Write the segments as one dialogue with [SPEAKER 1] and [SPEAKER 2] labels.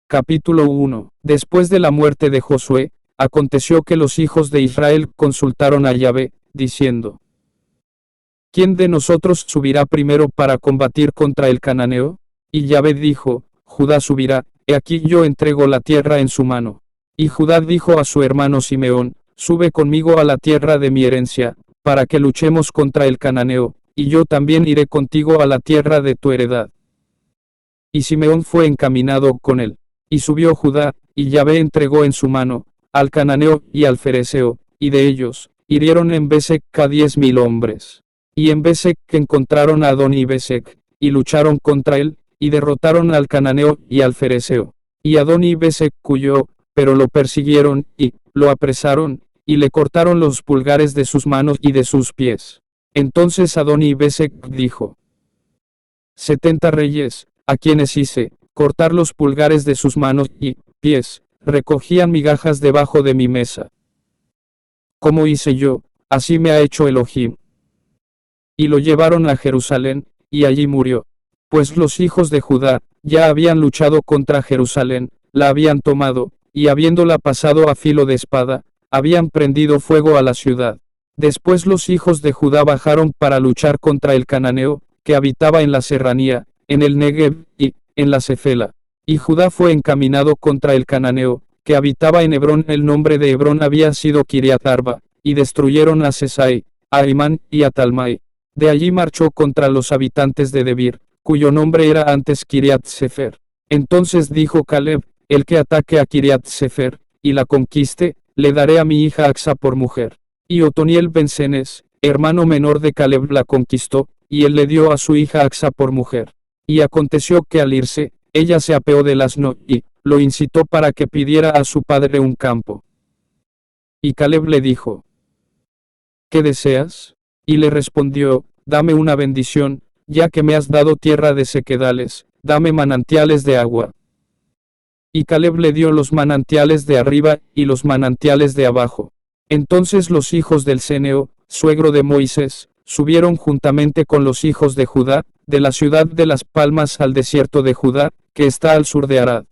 [SPEAKER 1] Capítulo 1. Después de la muerte de Josué, aconteció que los hijos de Israel consultaron a Yahvé, diciendo: ¿Quién de nosotros subirá primero para combatir contra el cananeo? Y Yahvé dijo: Judá subirá, he aquí yo entrego la tierra en su mano. Y Judá dijo a su hermano Simeón: Sube conmigo a la tierra de mi herencia, para que luchemos contra el cananeo, y yo también iré contigo a la tierra de tu heredad. Y Simeón fue encaminado con él. Y subió Judá, y Yahvé entregó en su mano al cananeo y al fereceo, y de ellos hirieron en Besec a 10,000 hombres. Y en Besec encontraron a Adón y Besec, y lucharon contra él, y derrotaron al cananeo y al fereceo. Y Adón y Besec huyó, pero lo persiguieron, y lo apresaron, y le cortaron los pulgares de sus manos y de sus pies. Entonces Adón y Besec dijo: 70 reyes, a quienes hice cortar los pulgares de sus manos y pies, recogían migajas debajo de mi mesa. Como hice yo, así me ha hecho Elohim. Y lo llevaron a Jerusalén, y allí murió. Pues los hijos de Judá ya habían luchado contra Jerusalén, la habían tomado, y habiéndola pasado a filo de espada, habían prendido fuego a la ciudad. Después los hijos de Judá bajaron para luchar contra el cananeo, que habitaba en la serranía, en el Negev, y en la Cefela. Y Judá fue encaminado contra el cananeo, que habitaba en Hebrón. El nombre de Hebrón había sido Kiriat Arba, y destruyeron a Sesai, a Imán y a Talmai. De allí marchó contra los habitantes de Debir, cuyo nombre era antes Kiriat Sefer. Entonces dijo Caleb: el que ataque a Kiriat Sefer, y la conquiste, le daré a mi hija Axa por mujer. Y Otoniel Ben-Cenes, hermano menor de Caleb, la conquistó, y él le dio a su hija Axa por mujer. Y aconteció que al irse, ella se apeó del asno, y lo incitó para que pidiera a su padre un campo. Y Caleb le dijo: ¿qué deseas? Y le respondió: dame una bendición, ya que me has dado tierra de sequedales, dame manantiales de agua. Y Caleb le dio los manantiales de arriba, y los manantiales de abajo. Entonces los hijos del Ceneo, suegro de Moisés, subieron juntamente con los hijos de Judá, de la ciudad de las palmas al desierto de Judá, que está al sur de Arad.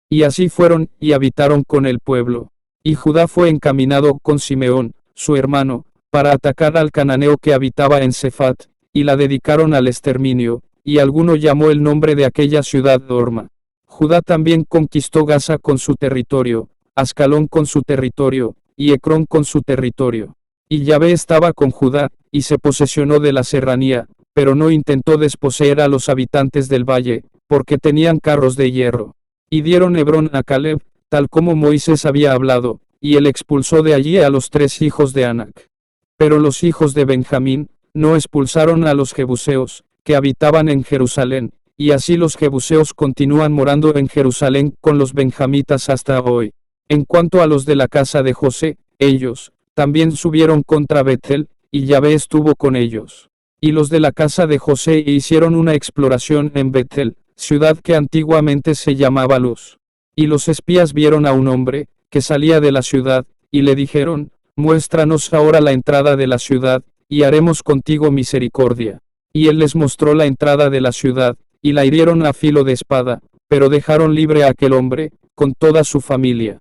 [SPEAKER 1] Y así fueron, y habitaron con el pueblo. Y Judá fue encaminado con Simeón, su hermano, para atacar al cananeo que habitaba en Sefat, y la dedicaron al exterminio, y alguno llamó el nombre de aquella ciudad Horma. Judá también conquistó Gaza con su territorio, Ascalón con su territorio, y Ecrón con su territorio. Y Yahvé estaba con Judá, y se posesionó de la serranía, pero no intentó desposeer a los habitantes del valle, porque tenían carros de hierro. Y dieron Hebrón a Caleb, tal como Moisés había hablado, y él expulsó de allí a los 3 hijos de Anac. Pero los hijos de Benjamín no expulsaron a los jebuseos, que habitaban en Jerusalén, y así los jebuseos continúan morando en Jerusalén con los benjamitas hasta hoy. En cuanto a los de la casa de José, ellos también subieron contra Betel, y Yahvé estuvo con ellos. Y los de la casa de José hicieron una exploración en Betel, ciudad que antiguamente se llamaba Luz. Y los espías vieron a un hombre que salía de la ciudad, y le dijeron: muéstranos ahora la entrada de la ciudad, y haremos contigo misericordia. Y él les mostró la entrada de la ciudad, y la hirieron a filo de espada, pero dejaron libre a aquel hombre, con toda su familia.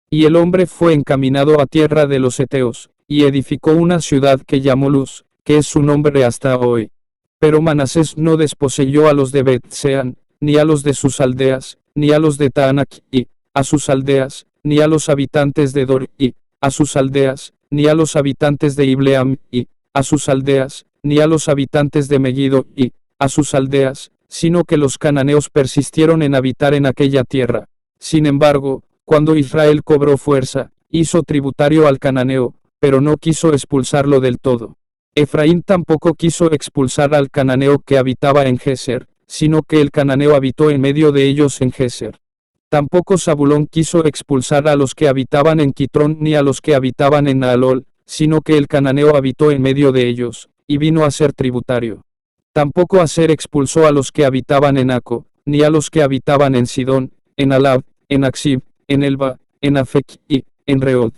[SPEAKER 1] Y el hombre fue encaminado a tierra de los Eteos, y edificó una ciudad que llamó Luz, que es su nombre hasta hoy. Pero Manasés no desposeyó a los de Bet-Sean, ni a los de sus aldeas, ni a los de Taanac, y a sus aldeas, ni a los habitantes de Dor, y a sus aldeas, ni a los habitantes de Ibleam, y a sus aldeas, ni a los habitantes de Megiddo, y a sus aldeas, sino que los cananeos persistieron en habitar en aquella tierra. Sin embargo, cuando Israel cobró fuerza, hizo tributario al cananeo, pero no quiso expulsarlo del todo. Efraín tampoco quiso expulsar al cananeo que habitaba en Geser, sino que el cananeo habitó en medio de ellos en Geser. Tampoco Zabulón quiso expulsar a los que habitaban en Quitrón ni a los que habitaban en Naalol, sino que el cananeo habitó en medio de ellos, y vino a ser tributario. Tampoco Aser expulsó a los que habitaban en Aco, ni a los que habitaban en Sidón, en Alab, en Aksib, en Elba, en Afec y en Reod.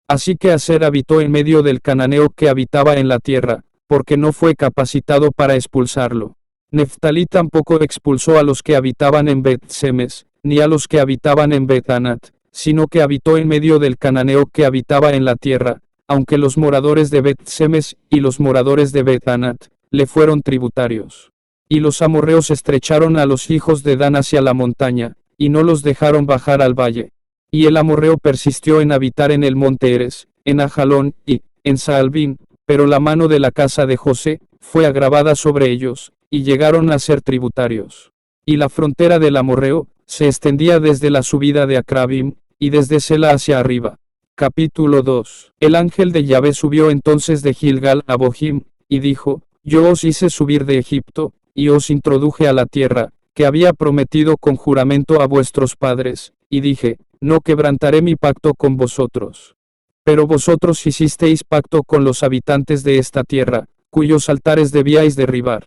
[SPEAKER 1] Así que Aser habitó en medio del cananeo que habitaba en la tierra, porque no fue capacitado para expulsarlo. Neftalí tampoco expulsó a los que habitaban en Bet-Semes, ni a los que habitaban en Bet-Anat, sino que habitó en medio del cananeo que habitaba en la tierra, aunque los moradores de Bet-Semes y los moradores de Bet-Anat le fueron tributarios. Y los amorreos estrecharon a los hijos de Dan hacia la montaña, y no los dejaron bajar al valle. Y el amorreo persistió en habitar en el monte Eres, en Ajalón, y en Saalbín, pero la mano de la casa de José fue agravada sobre ellos, y llegaron a ser tributarios. Y la frontera del amorreo se extendía desde la subida de Acrabim, y desde Sela hacia arriba. Capítulo 2. El ángel de Yahvé subió entonces de Gilgal a Bohim, y dijo: Yo os hice subir de Egipto, y os introduje a la tierra, que había prometido con juramento a vuestros padres, y dije: No quebrantaré mi pacto con vosotros. Pero vosotros hicisteis pacto con los habitantes de esta tierra, cuyos altares debíais derribar.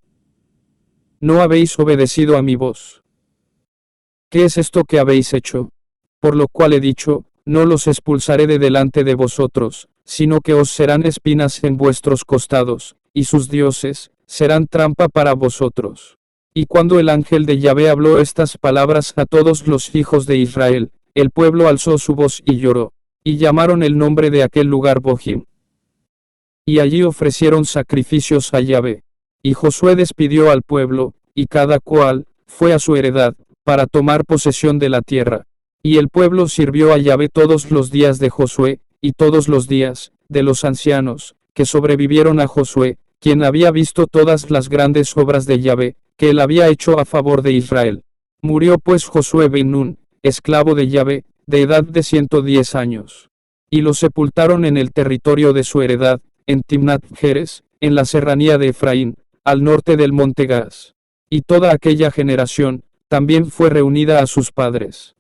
[SPEAKER 1] No habéis obedecido a mi voz. ¿Qué es esto que habéis hecho? Por lo cual he dicho: No los expulsaré de delante de vosotros, sino que os serán espinas en vuestros costados, y sus dioses serán trampa para vosotros. Y cuando el ángel de Yahvé habló estas palabras a todos los hijos de Israel, el pueblo alzó su voz y lloró, y llamaron el nombre de aquel lugar Bohim. Y allí ofrecieron sacrificios a Yahvé. Y Josué despidió al pueblo, y cada cual fue a su heredad, para tomar posesión de la tierra. Y el pueblo sirvió a Yahvé todos los días de Josué, y todos los días de los ancianos que sobrevivieron a Josué, quien había visto todas las grandes obras de Yahvé, que él había hecho a favor de Israel. Murió pues Josué ben Nun, esclavo de Yahvé, de edad de 110 años. Y lo sepultaron en el territorio de su heredad, en Timnat-Jeres, en la serranía de Efraín, al norte del monte Gaz. Y toda aquella generación también fue reunida a sus padres.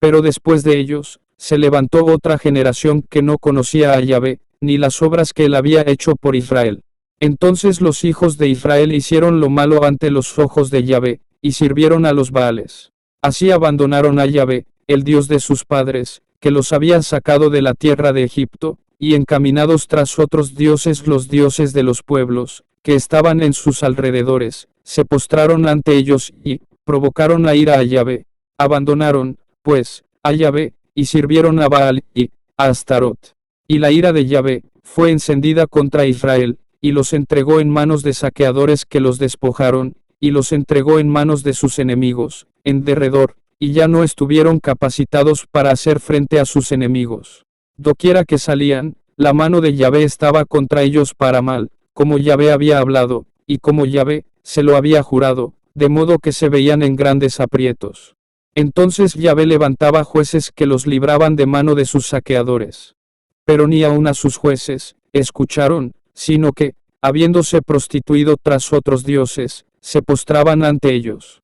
[SPEAKER 1] Pero después de ellos, se levantó otra generación que no conocía a Yahvé, ni las obras que él había hecho por Israel. Entonces los hijos de Israel hicieron lo malo ante los ojos de Yahvé, y sirvieron a los Baales. Así abandonaron a Yahvé, el Dios de sus padres, que los había sacado de la tierra de Egipto, y encaminados tras otros dioses, los dioses de los pueblos, que estaban en sus alrededores, se postraron ante ellos, y provocaron la ira a Yahvé. Abandonaron, pues, a Yahvé, y sirvieron a Baal, y a Astarot. Y la ira de Yahvé fue encendida contra Israel, y los entregó en manos de saqueadores que los despojaron, y los entregó en manos de sus enemigos, en derredor, y ya no estuvieron capacitados para hacer frente a sus enemigos. Doquiera que salían, la mano de Yahvé estaba contra ellos para mal, como Yahvé había hablado, y como Yahvé se lo había jurado, de modo que se veían en grandes aprietos. Entonces Yahvé levantaba jueces que los libraban de mano de sus saqueadores. Pero ni aun a sus jueces escucharon, sino que, habiéndose prostituido tras otros dioses, se postraban ante ellos.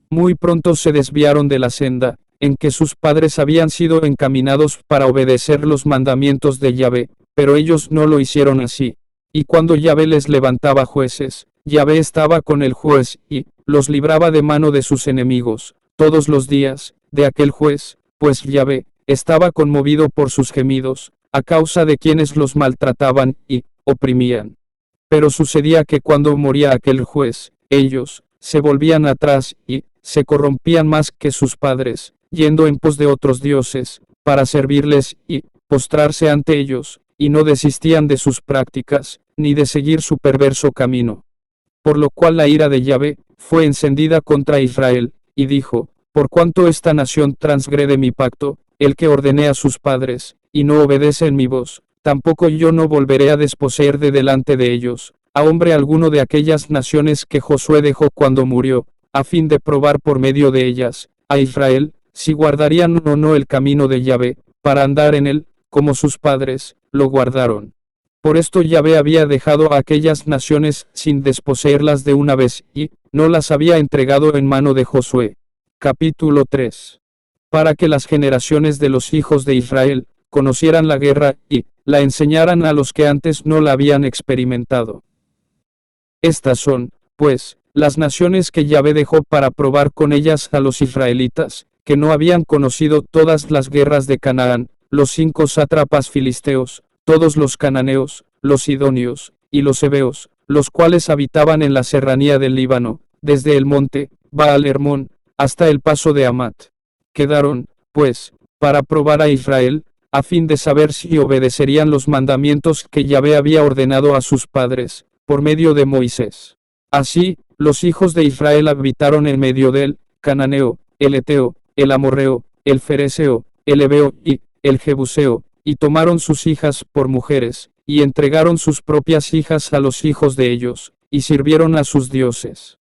[SPEAKER 1] Muy pronto se desviaron de la senda, en que sus padres habían sido encaminados para obedecer los mandamientos de Yahvé, pero ellos no lo hicieron así. Y cuando Yahvé les levantaba jueces, Yahvé estaba con el juez, y los libraba de mano de sus enemigos, todos los días de aquel juez, pues Yahvé estaba conmovido por sus gemidos, a causa de quienes los maltrataban y oprimían. Pero sucedía que cuando moría aquel juez, ellos se volvían atrás y se corrompían más que sus padres, yendo en pos de otros dioses, para servirles y postrarse ante ellos, y no desistían de sus prácticas, ni de seguir su perverso camino. Por lo cual la ira de Yahvé fue encendida contra Israel, y dijo: Por cuanto esta nación transgrede mi pacto, el que ordené a sus padres, y no obedece en mi voz, tampoco yo no volveré a desposeer de delante de ellos a hombre alguno de aquellas naciones que Josué dejó cuando murió, a fin de probar por medio de ellas a Israel, si guardarían o no el camino de Yahvé, para andar en él, como sus padres lo guardaron. Por esto Yahvé había dejado a aquellas naciones sin desposeerlas de una vez, y no las había entregado en mano de Josué. Capítulo 3. Para que las generaciones de los hijos de Israel conocieran la guerra, y la enseñaran a los que antes no la habían experimentado. Estas son, pues, las naciones que Yahvé dejó para probar con ellas a los israelitas, que no habían conocido todas las guerras de Canaán, los 5 sátrapas filisteos, todos los cananeos, los sidonios, y los heveos, los cuales habitaban en la serranía del Líbano, desde el monte Baal Hermón hasta el paso de Amat. Quedaron, pues, para probar a Israel, a fin de saber si obedecerían los mandamientos que Yahvé había ordenado a sus padres, por medio de Moisés. Así, los hijos de Israel habitaron en medio del Cananeo, el Eteo, el Amorreo, el Fereseo, el Heveo y el Jebuseo, y tomaron sus hijas por mujeres, y entregaron sus propias hijas a los hijos de ellos, y sirvieron a sus dioses.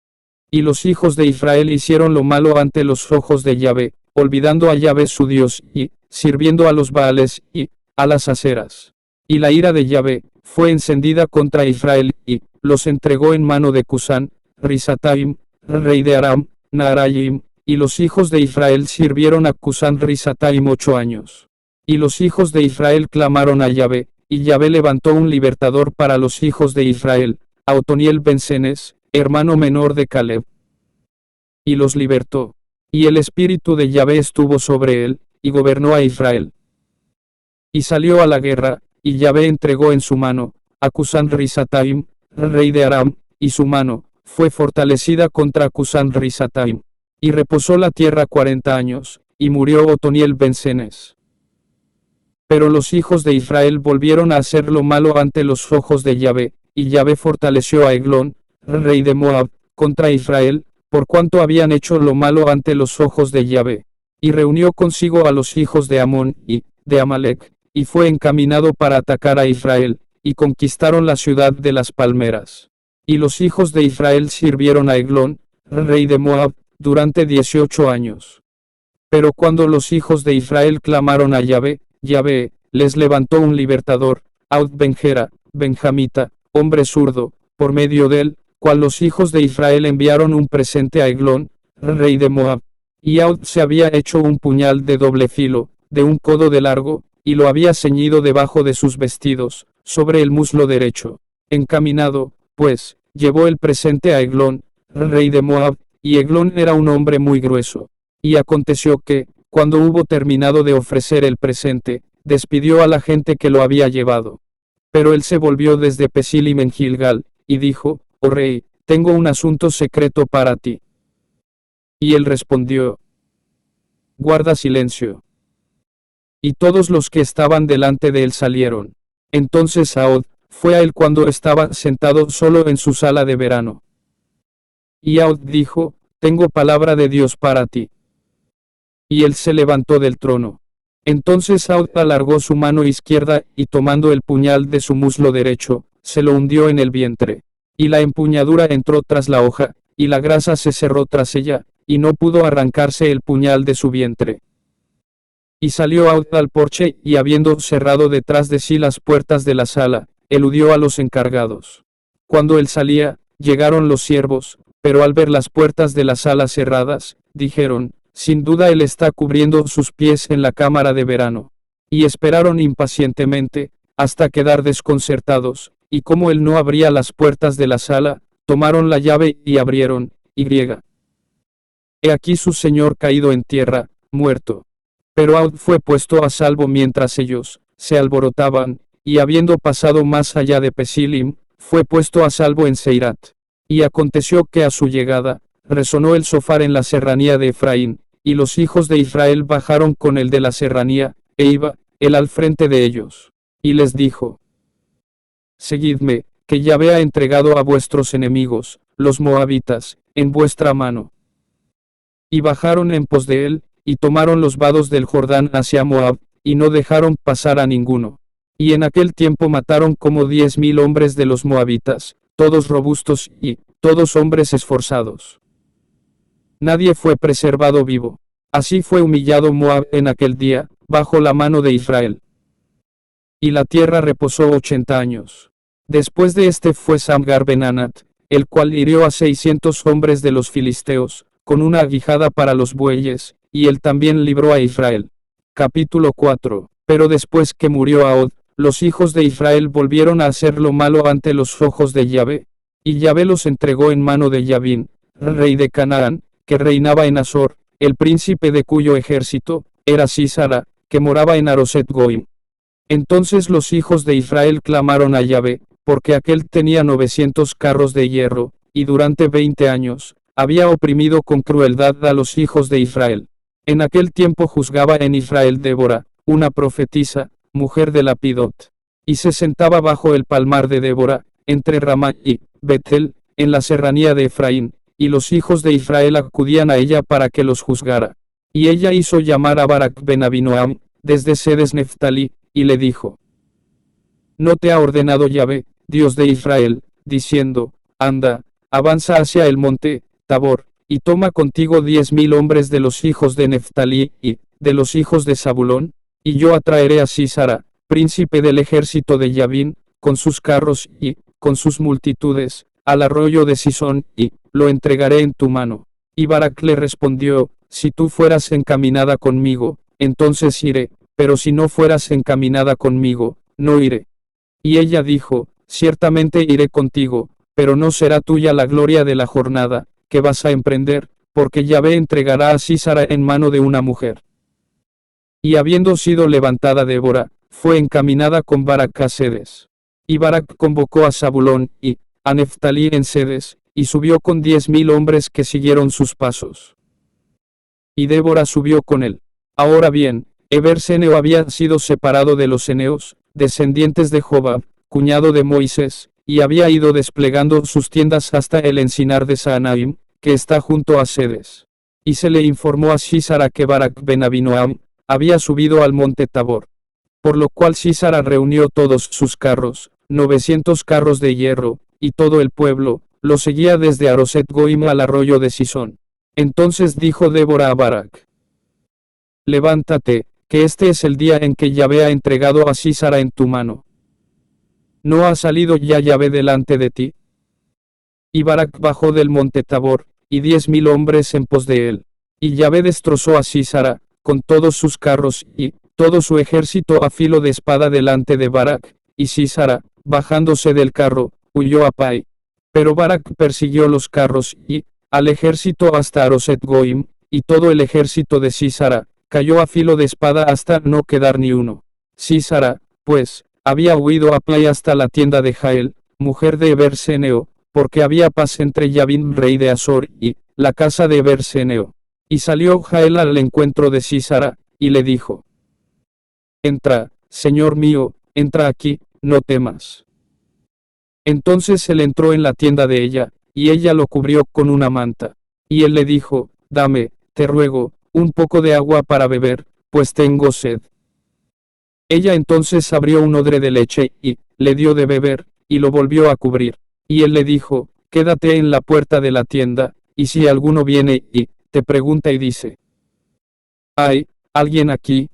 [SPEAKER 1] Y los hijos de Israel hicieron lo malo ante los ojos de Yahvé, olvidando a Yahvé su Dios, y sirviendo a los Baales, y a las aceras. Y la ira de Yahvé fue encendida contra Israel, y los entregó en mano de Cusán, Risataim, rey de Aram, Naharayim, y los hijos de Israel sirvieron a Cusán Risataim 8 años. Y los hijos de Israel clamaron a Yahvé, y Yahvé levantó un libertador para los hijos de Israel, a Otoniel ben Cenes, hermano menor de Caleb. Y los libertó. Y el espíritu de Yahvé estuvo sobre él, y gobernó a Israel. Y salió a la guerra, y Yahvé entregó en su mano a Cusán Risataim, rey de Aram, y su mano fue fortalecida contra Cusán Risataim. Y reposó la tierra 40 años, y murió Otoniel ben Cenes. Pero los hijos de Israel volvieron a hacer lo malo ante los ojos de Yahvé, y Yahvé fortaleció a Eglón, rey de Moab, contra Israel, por cuanto habían hecho lo malo ante los ojos de Yahvé. Y reunió consigo a los hijos de Amón y de Amalec, y fue encaminado para atacar a Israel, y conquistaron la ciudad de las palmeras. Y los hijos de Israel sirvieron a Eglón, rey de Moab, durante 18 años. Pero cuando los hijos de Israel clamaron a Yahvé, Yahvé les levantó un libertador, Aud ben-Gera, benjamita, hombre zurdo, por medio de él, cual los hijos de Israel enviaron un presente a Eglón, rey de Moab. Y Aud se había hecho un puñal de doble filo, de un codo de largo, y lo había ceñido debajo de sus vestidos, sobre el muslo derecho. Encaminado, pues, llevó el presente a Eglón, rey de Moab, y Eglón era un hombre muy grueso. Y aconteció que, cuando hubo terminado de ofrecer el presente, despidió a la gente que lo había llevado. Pero él se volvió desde Pesilim en Gilgal, y dijo, oh rey, tengo un asunto secreto para ti. Y él respondió, guarda silencio. Y todos los que estaban delante de él salieron. Entonces Saud fue a él cuando estaba sentado solo en su sala de verano. Y Aud dijo, tengo palabra de Dios para ti. Y él se levantó del trono. Entonces Aud alargó su mano izquierda, y tomando el puñal de su muslo derecho, se lo hundió en el vientre. Y la empuñadura entró tras la hoja, y la grasa se cerró tras ella, y no pudo arrancarse el puñal de su vientre. Y salió Aud al porche, y habiendo cerrado detrás de sí las puertas de la sala, eludió a los encargados. Cuando él salía, llegaron los siervos, pero al ver las puertas de la sala cerradas, dijeron, sin duda él está cubriendo sus pies en la cámara de verano. Y esperaron impacientemente, hasta quedar desconcertados, y como él no abría las puertas de la sala, tomaron la llave y abrieron, y he aquí su señor caído en tierra, muerto. Pero Aud fue puesto a salvo mientras ellos se alborotaban, y habiendo pasado más allá de Pesilim, fue puesto a salvo en Seirat. Y aconteció que a su llegada, resonó el shofar en la serranía de Efraín, y los hijos de Israel bajaron con el de la serranía, e iba él al frente de ellos. Y les dijo, seguidme, que Yahvé ha entregado a vuestros enemigos, los moabitas, en vuestra mano. Y bajaron en pos de él, y tomaron los vados del Jordán hacia Moab, y no dejaron pasar a ninguno. Y en aquel tiempo mataron como 10,000 hombres de los moabitas, todos robustos, y todos hombres esforzados. Nadie fue preservado vivo. Así fue humillado Moab en aquel día, bajo la mano de Israel. Y la tierra reposó 80 años. Después de este fue Samgar ben Anat, el cual hirió a 600 hombres de los filisteos, con una aguijada para los bueyes, y él también libró a Israel. Capítulo 4. Pero después que murió Aod, los hijos de Israel volvieron a hacer lo malo ante los ojos de Yahvé. Y Yahvé los entregó en mano de Yabín, rey de Canaán, que reinaba en Azor, el príncipe de cuyo ejército era Sísara, que moraba en Aroset Goim. Entonces los hijos de Israel clamaron a Yahvé, porque aquel tenía 900 carros de hierro, y durante 20 años había oprimido con crueldad a los hijos de Israel. En aquel tiempo juzgaba en Israel Débora, una profetisa, mujer de Lapidot. Y se sentaba bajo el palmar de Débora, entre Ramá y Betel, en la serranía de Efraín, y los hijos de Israel acudían a ella para que los juzgara. Y ella hizo llamar a Barak ben Abinoam, desde Sedes Neftalí, y le dijo: ¿No te ha ordenado Yahvé, Dios de Israel, diciendo: anda, avanza hacia el monte Tabor, y toma contigo 10.000 hombres de los hijos de Neftalí y de los hijos de Zabulón? Y yo atraeré a Sísara, príncipe del ejército de Yabín, con sus carros y con sus multitudes, al arroyo de Sisón, y lo entregaré en tu mano. Y Barak le respondió: si tú fueras encaminada conmigo, entonces iré, pero si no fueras encaminada conmigo, no iré. Y ella dijo: ciertamente iré contigo, pero no será tuya la gloria de la jornada que vas a emprender, porque Yahvé entregará a Sísara en mano de una mujer. Y habiendo sido levantada Débora, fue encaminada con Barak a Sedes. Y Barak convocó a Zabulón y a Neftalí en Sedes, y subió con 10.000 hombres que siguieron sus pasos. Y Débora subió con él. Ahora bien, Eber-Seneo había sido separado de los eneos, descendientes de Jobab, cuñado de Moisés, y había ido desplegando sus tiendas hasta el encinar de Saanaim, que está junto a Sedes. Y se le informó a Sísara que Barak ben Abinoam había subido al monte Tabor. Por lo cual Sísara reunió todos sus carros, 900 carros de hierro, y todo el pueblo lo seguía desde Aroset Goim al arroyo de Sisón. Entonces dijo Débora a Barak: levántate, que este es el día en que Yahvé ha entregado a Sísara en tu mano. ¿No ha salido ya Yahvé delante de ti? Y Barak bajó del monte Tabor, y 10.000 hombres en pos de él. Y Yahvé destrozó a Sísara, con todos sus carros, y todo su ejército a filo de espada delante de Barak, y Sísara, bajándose del carro, huyó a Pai. Pero Barak persiguió los carros, y al ejército hasta Aroset Goim, y todo el ejército de Sísara cayó a filo de espada hasta no quedar ni uno. Sísara, pues, había huido a Pai hasta la tienda de Jael, mujer de Eber-Seneo, porque había paz entre Yabín rey de Azor y la casa de Eber-Seneo. Y salió Jael al encuentro de Sísara, y le dijo: entra, señor mío, entra aquí, no temas. Entonces él entró en la tienda de ella, y ella lo cubrió con una manta. Y él le dijo: dame, te ruego, un poco de agua para beber, pues tengo sed. Ella entonces abrió un odre de leche, y le dio de beber, y lo volvió a cubrir. Y él le dijo: quédate en la puerta de la tienda, y si alguno viene y te pregunta y dice: ¿hay alguien aquí?,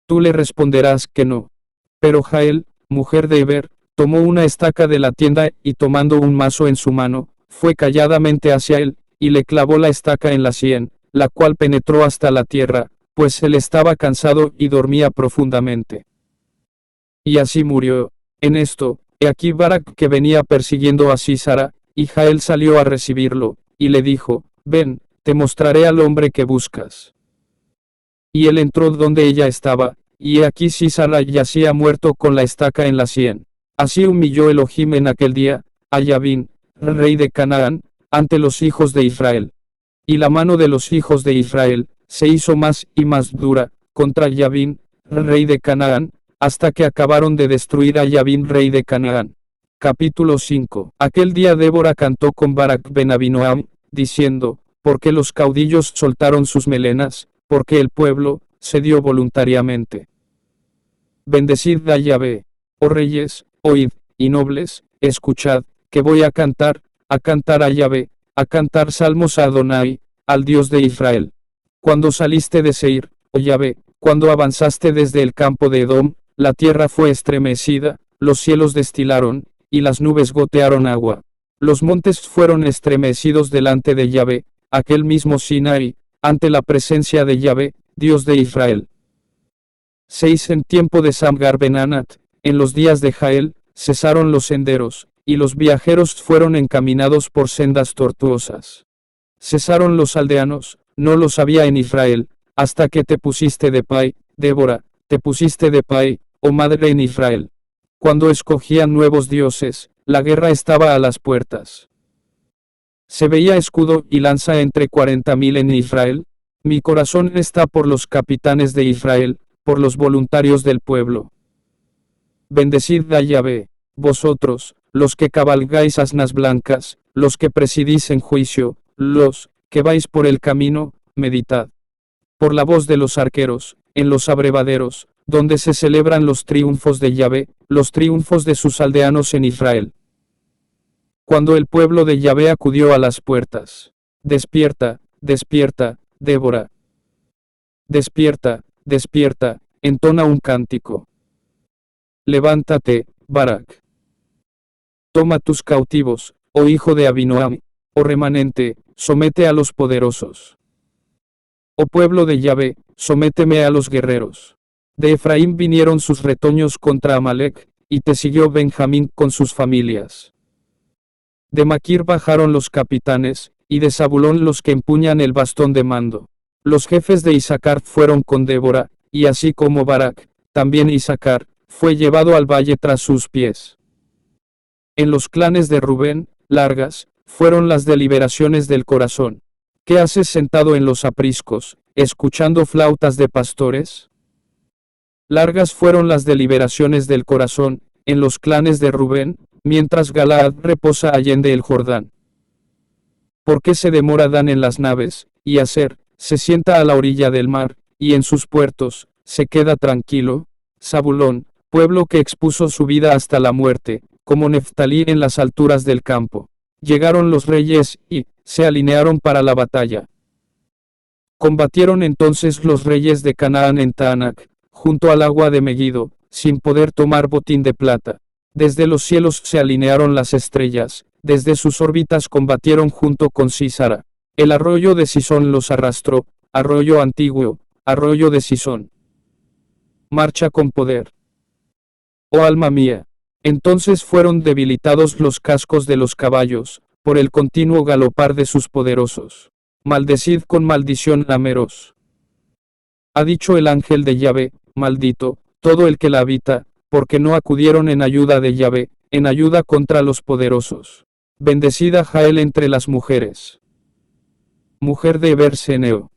[SPEAKER 1] tú le responderás que no. Pero Jael, mujer de Eber, tomó una estaca de la tienda, y tomando un mazo en su mano, fue calladamente hacia él, y le clavó la estaca en la sien, la cual penetró hasta la tierra, pues él estaba cansado y dormía profundamente. Y así murió. En esto, he aquí Barak que venía persiguiendo a Sísara, y Jael salió a recibirlo, y le dijo: ven, te mostraré al hombre que buscas. Y él entró donde ella estaba, y he aquí Sísara yacía muerto con la estaca en la sien. Así humilló Elohim en aquel día a Yabín, rey de Canaán, ante los hijos de Israel. Y la mano de los hijos de Israel se hizo más y más dura contra Yabín, rey de Canaán, hasta que acabaron de destruir a Yabín, rey de Canaán. Capítulo 5. Aquel día Débora cantó con Barak ben Abinoam, diciendo: porque los caudillos soltaron sus melenas, porque el pueblo cedió voluntariamente. Bendecid a Yahvé, oh reyes, oíd, y nobles, escuchad, que voy a cantar a Yahvé, a cantar salmos a Adonai, al Dios de Israel. Cuando saliste de Seir, oh Yahvé, cuando avanzaste desde el campo de Edom, la tierra fue estremecida, los cielos destilaron, y las nubes gotearon agua. Los montes fueron estremecidos delante de Yahvé, aquel mismo Sinaí, ante la presencia de Yahvé, Dios de Israel. 6. En tiempo de Samgar ben Anat, en los días de Jael, cesaron los senderos, y los viajeros fueron encaminados por sendas tortuosas. Cesaron los aldeanos, no los había en Israel, hasta que te pusiste de pie, Débora, te pusiste de pie, oh madre en Israel. Cuando escogían nuevos dioses, la guerra estaba a las puertas. Se veía escudo y lanza entre 40.000 en Israel. Mi corazón está por los capitanes de Israel, por los voluntarios del pueblo. Bendecid a Yahvé, vosotros, los que cabalgáis asnas blancas, los que presidís en juicio, los que vais por el camino, meditad. Por la voz de los arqueros, en los abrevaderos, donde se celebran los triunfos de Yahvé, los triunfos de sus aldeanos en Israel. Cuando el pueblo de Yahvé acudió a las puertas. Despierta, despierta, Débora. Despierta, despierta, entona un cántico. Levántate, Barak. Toma tus cautivos, oh hijo de Abinoam, oh remanente, somete a los poderosos. Oh pueblo de Yahvé, sométeme a los guerreros. De Efraín vinieron sus retoños contra Amalek, y te siguió Benjamín con sus familias. De Maquir bajaron los capitanes, y de Zabulón los que empuñan el bastón de mando. Los jefes de Isaacar fueron con Débora, y así como Barak, también Isaacar, fue llevado al valle tras sus pies. En los clanes de Rubén, largas, fueron las deliberaciones del corazón. ¿Qué haces sentado en los apriscos, escuchando flautas de pastores? Largas fueron las deliberaciones del corazón, en los clanes de Rubén, mientras Galaad reposa allende el Jordán. ¿Por qué se demora Dan en las naves, y Aser se sienta a la orilla del mar, y en sus puertos se queda tranquilo? Zabulón, pueblo que expuso su vida hasta la muerte, como Neftalí en las alturas del campo. Llegaron los reyes, y se alinearon para la batalla. Combatieron entonces los reyes de Canaán en Taanac, junto al agua de Megido, sin poder tomar botín de plata. Desde los cielos se alinearon las estrellas, desde sus órbitas combatieron junto con Sísara. El arroyo de Sisón los arrastró, arroyo antiguo, arroyo de Sisón. Marcha con poder. Oh alma mía. Entonces fueron debilitados los cascos de los caballos, por el continuo galopar de sus poderosos. Maldecid con maldición a Meroz. Ha dicho el ángel de Yahvé, maldito, todo el que la habita, porque no acudieron en ayuda de Yahvé, en ayuda contra los poderosos. Bendecida Jael entre las mujeres. Mujer de Eber-Seneo.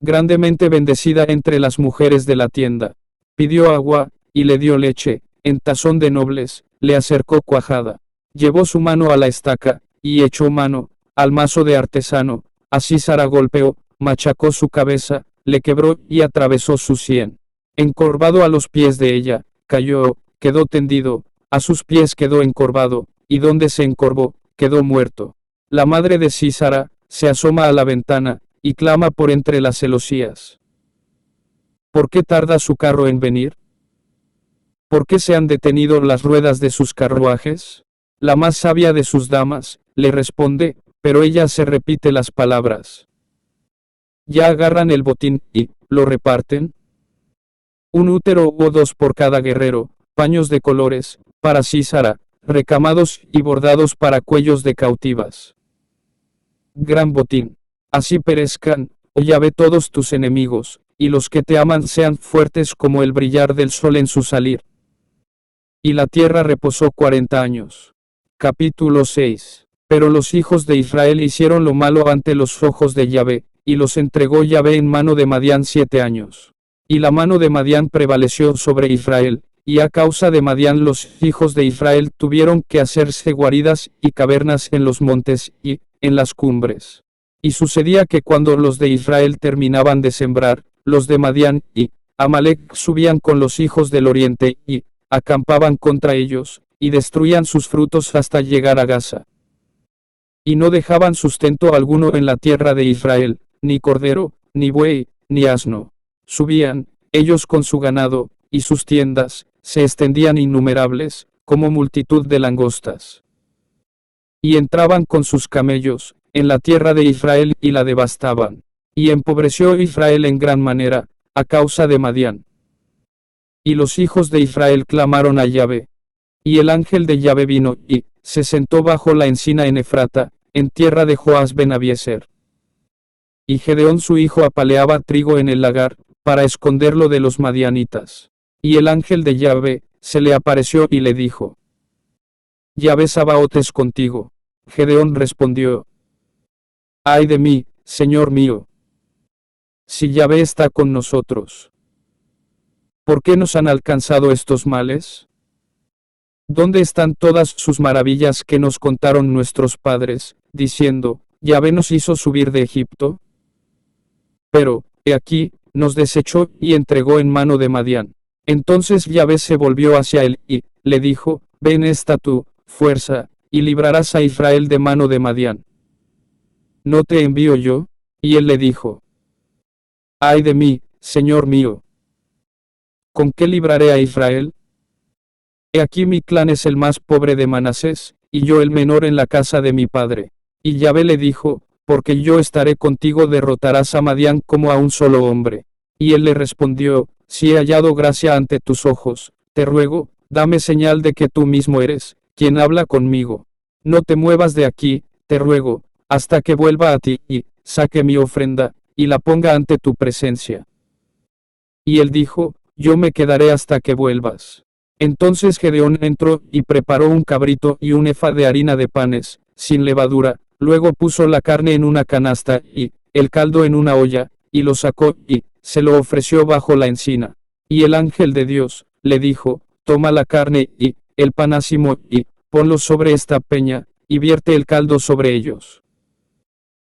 [SPEAKER 1] Grandemente bendecida entre las mujeres de la tienda. Pidió agua, y le dio leche, en tazón de nobles, le acercó cuajada. Llevó su mano a la estaca, y echó mano, al mazo de artesano, así Sara golpeó, machacó su cabeza, le quebró y atravesó su sien. Encorvado a los pies de ella, cayó, quedó tendido, a sus pies quedó encorvado, y donde se encorvó, quedó muerto. La madre de Sísara, se asoma a la ventana, y clama por entre las celosías. ¿Por qué tarda su carro en venir? ¿Por qué se han detenido las ruedas de sus carruajes? La más sabia de sus damas, le responde, pero ella se repite las palabras. Ya agarran el botín, y lo reparten. Un útero o dos por cada guerrero, paños de colores, para Sísara, recamados y bordados para cuellos de cautivas. Gran botín. Así perezcan, oh Yahvé, todos tus enemigos, y los que te aman sean fuertes como el brillar del sol en su salir. Y la tierra reposó 40 años. Capítulo 6. Pero los hijos de Israel hicieron lo malo ante los ojos de Yahvé, y los entregó Yahvé en mano de Madián 7 años. Y la mano de Madián prevaleció sobre Israel, y a causa de Madián los hijos de Israel tuvieron que hacerse guaridas y cavernas en los montes y en las cumbres. Y sucedía que cuando los de Israel terminaban de sembrar, los de Madián y Amalek subían con los hijos del oriente y acampaban contra ellos, y destruían sus frutos hasta llegar a Gaza. Y no dejaban sustento alguno en la tierra de Israel, ni cordero, ni buey, ni asno. Subían, ellos con su ganado, y sus tiendas, se extendían innumerables, como multitud de langostas. Y entraban con sus camellos, en la tierra de Israel, y la devastaban. Y empobreció Israel en gran manera, a causa de Madián. Y los hijos de Israel clamaron a Yahvé. Y el ángel de Yahvé vino, y se sentó bajo la encina en Efrata, en tierra de Joás ben Abieser. Y Gedeón su hijo apaleaba trigo en el lagar, para esconderlo de los madianitas. Y el ángel de Yahvé se le apareció y le dijo: Yahvé Sabaoth es contigo, Gedeón respondió: Ay de mí, Señor mío. Si Yahvé está con nosotros, ¿por qué nos han alcanzado estos males? ¿Dónde están todas sus maravillas que nos contaron nuestros padres, diciendo: Yahvé nos hizo subir de Egipto? Pero, he aquí, nos desechó y entregó en mano de Madián. Entonces Yahvé se volvió hacia él, y le dijo: Ven esta tu fuerza, y librarás a Israel de mano de Madián. ¿No te envío yo? Y él le dijo: Ay de mí, Señor mío. ¿Con qué libraré a Israel? He aquí mi clan es el más pobre de Manasés, y yo el menor en la casa de mi padre. Y Yahvé le dijo: Porque yo estaré contigo, derrotarás a Madián como a un solo hombre. Y él le respondió: Si he hallado gracia ante tus ojos, te ruego, dame señal de que tú mismo eres quien habla conmigo. No te muevas de aquí, te ruego, hasta que vuelva a ti, y saque mi ofrenda, y la ponga ante tu presencia. Y él dijo: Yo me quedaré hasta que vuelvas. Entonces Gedeón entró y preparó un cabrito y un efa de harina de panes, sin levadura, luego puso la carne en una canasta y el caldo en una olla, y lo sacó y se lo ofreció bajo la encina. Y el ángel de Dios le dijo: Toma la carne y el panásimo y ponlos sobre esta peña, y vierte el caldo sobre ellos.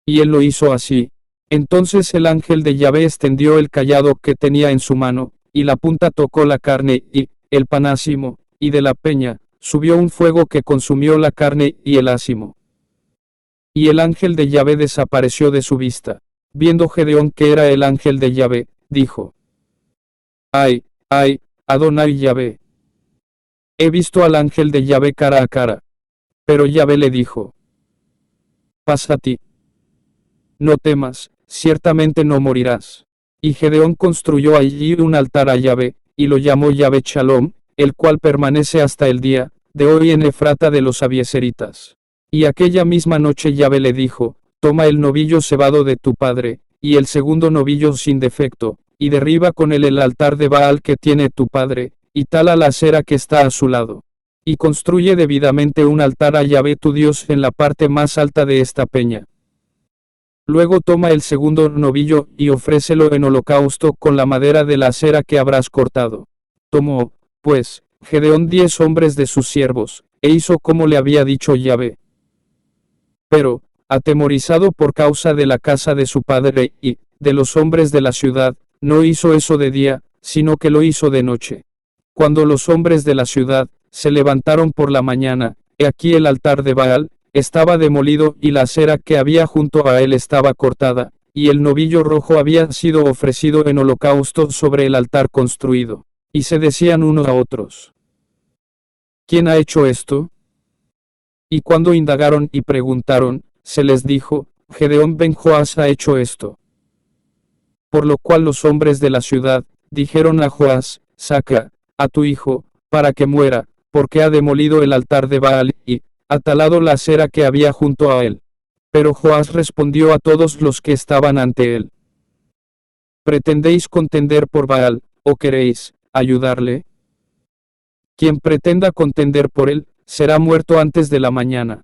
[SPEAKER 1] Y él lo hizo así. Entonces el ángel de Yahvé extendió el cayado que tenía en su mano, y la punta tocó la carne y el panásimo, y de la peña subió un fuego que consumió la carne y el ásimo. Y el ángel de Yahvé desapareció de su vista. Viendo Gedeón que era el ángel de Yahvé, dijo: Ay, ay, Adonai Yahvé. He visto al ángel de Yahvé cara a cara. Pero Yahvé le dijo: Pasa a ti. No temas, ciertamente no morirás. Y Gedeón construyó allí un altar a Yahvé, y lo llamó Yahvé Shalom, el cual permanece hasta el día de hoy en Efrata de los abieseritas. Y aquella misma noche Yahvé le dijo: Toma el novillo cebado de tu padre, y el segundo novillo sin defecto, y derriba con él el altar de Baal que tiene tu padre, y tala la acera que está a su lado. Y construye debidamente un altar a Yahvé tu Dios en la parte más alta de esta peña. Luego toma el segundo novillo y ofrécelo en holocausto con la madera de la acera que habrás cortado. Tomó, pues, Gedeón 10 hombres de sus siervos, e hizo como le había dicho Yahvé. Pero, atemorizado por causa de la casa de su padre y de los hombres de la ciudad, no hizo eso de día, sino que lo hizo de noche. Cuando los hombres de la ciudad se levantaron por la mañana, he aquí el altar de Baal estaba demolido y la acera que había junto a él estaba cortada, y el novillo rojo había sido ofrecido en holocausto sobre el altar construido. Y se decían unos a otros: ¿Quién ha hecho esto? Y cuando indagaron y preguntaron, se les dijo: Gedeón ben Joás ha hecho esto. Por lo cual los hombres de la ciudad dijeron a Joás: Saca a tu hijo, para que muera, porque ha demolido el altar de Baal, y ha talado la acera que había junto a él. Pero Joás respondió a todos los que estaban ante él: ¿Pretendéis contender por Baal, o queréis ayudarle? Quien pretenda contender por él, será muerto antes de la mañana.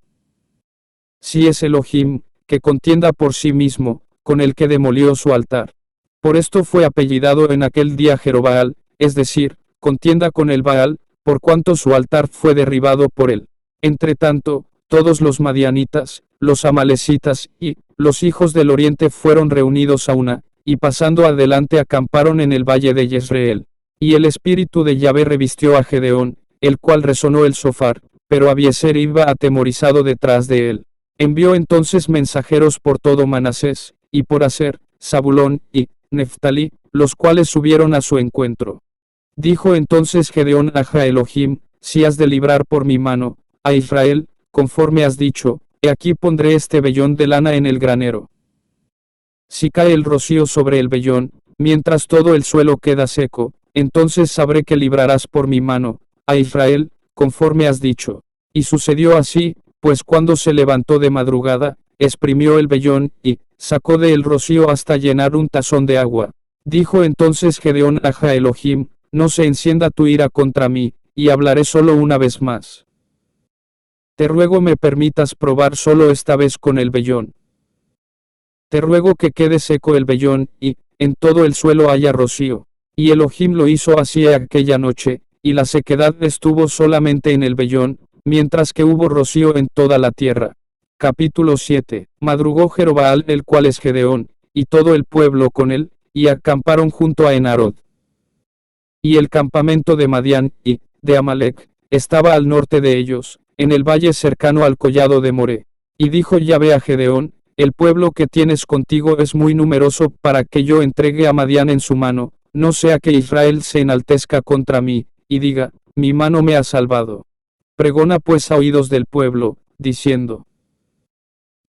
[SPEAKER 1] Si es Elohim, que contienda por sí mismo, con el que demolió su altar. Por esto fue apellidado en aquel día Jerobaal, es decir, contienda con el Baal, por cuanto su altar fue derribado por él. Entre tanto, todos los madianitas, los amalecitas y los hijos del oriente fueron reunidos a una, y pasando adelante acamparon en el valle de Jezreel. Y el espíritu de Yahvé revistió a Gedeón, el cual resonó el shofar, pero Abieser iba atemorizado detrás de él. Envió entonces mensajeros por todo Manasés, y por Aser, Zabulón y Neftalí, los cuales subieron a su encuentro. Dijo entonces Gedeón a Elohim: Si has de librar por mi mano a Israel, conforme has dicho, he aquí pondré este vellón de lana en el granero. Si cae el rocío sobre el vellón, mientras todo el suelo queda seco, entonces sabré que librarás por mi mano a Israel, conforme has dicho. Y sucedió así, pues cuando se levantó de madrugada, exprimió el vellón, y sacó de él rocío hasta llenar un tazón de agua. Dijo entonces Gedeón a Elohim: No se encienda tu ira contra mí, y hablaré solo una vez más. te ruego me permitas probar solo esta vez con el vellón. Te ruego que quede seco el vellón, y, en todo el suelo haya rocío. Y Elohim lo hizo así aquella noche, y la sequedad estuvo solamente en el vellón, mientras que hubo rocío en toda la tierra. Capítulo 7. Madrugó Jerobaal, el cual es Gedeón, y todo el pueblo con él, y acamparon junto a Enarod. Y el campamento de Madián, y de Amalec, estaba al norte de ellos, en el valle cercano al collado de More. Y dijo Yahvé a Gedeón, el pueblo que tienes contigo es muy numeroso para que yo entregue a Madián en su mano, no sea que Israel se enaltezca contra mí, y diga, mi mano me ha salvado. Pregona pues a oídos del pueblo, diciendo,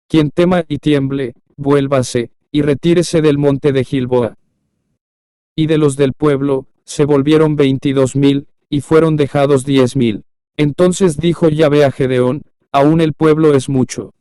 [SPEAKER 1] quien tema y tiemble, vuélvase, y retírese del monte de Gilboa. Y de los del pueblo, se volvieron 22,000, y fueron dejados 10,000. Entonces dijo Yahvé a Gedeón, aún el pueblo es mucho.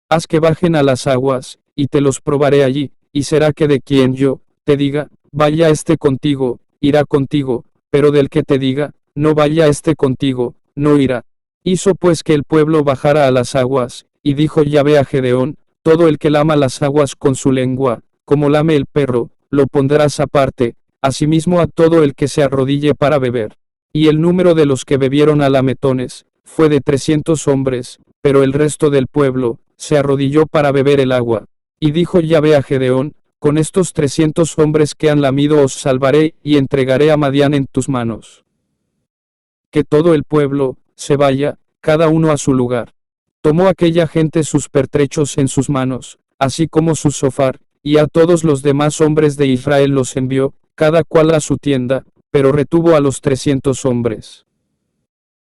[SPEAKER 1] Haz que bajen a las aguas, y te los probaré allí, y será que de quien yo te diga, vaya este contigo, irá contigo, pero del que te diga, no vaya este contigo, no irá. Hizo pues que el pueblo bajara a las aguas, y dijo Yahvé a Gedeón, todo el que lama las aguas con su lengua, como lame el perro, lo pondrás aparte, asimismo a todo el que se arrodille para beber. Y el número de los que bebieron a lametones, fue de 300 hombres, pero el resto del pueblo, se arrodilló para beber el agua. Y dijo Yahvé a Gedeón, con estos 300 hombres que han lamido os salvaré, y entregaré a Madián en tus manos. Que todo el pueblo, se vaya, cada uno a su lugar. Tomó aquella gente sus pertrechos en sus manos, así como su sofar, y a todos los demás hombres de Israel los envió, cada cual a su tienda, pero retuvo a los 300 hombres.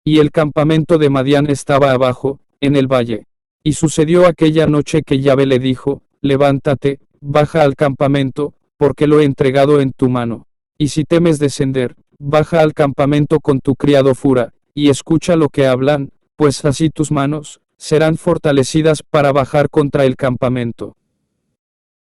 [SPEAKER 1] Y el campamento de Madián estaba abajo, en el valle. Y sucedió aquella noche que Yahvé le dijo, levántate, baja al campamento, porque lo he entregado en tu mano. Y si temes descender, baja al campamento con tu criado Fura, y escucha lo que hablan, pues así tus manos serán fortalecidas para bajar contra el campamento.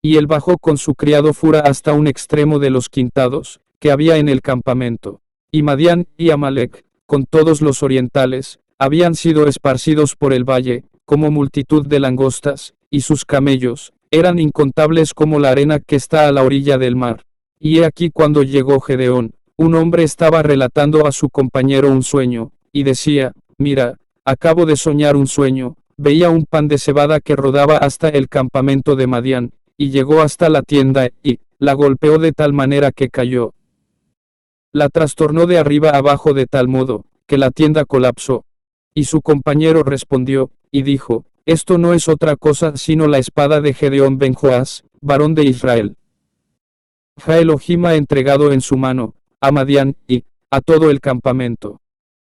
[SPEAKER 1] Y él bajó con su criado Fura hasta un extremo de los quintados que había en el campamento. Y Madián y Amalec, con todos los orientales, habían sido esparcidos por el valle, como multitud de langostas, y sus camellos eran incontables como la arena que está a la orilla del mar. Y he aquí cuando llegó Gedeón, un hombre estaba relatando a su compañero un sueño, y decía, mira, acabo de soñar un sueño, veía un pan de cebada que rodaba hasta el campamento de Madián, y llegó hasta la tienda, y la golpeó de tal manera que cayó. La trastornó de arriba abajo de tal modo, que la tienda colapsó. Y su compañero respondió, y dijo, esto no es otra cosa sino la espada de Gedeón ben Joás, varón de Israel. Elohim ha entregado en su mano, a Madián, y a todo el campamento.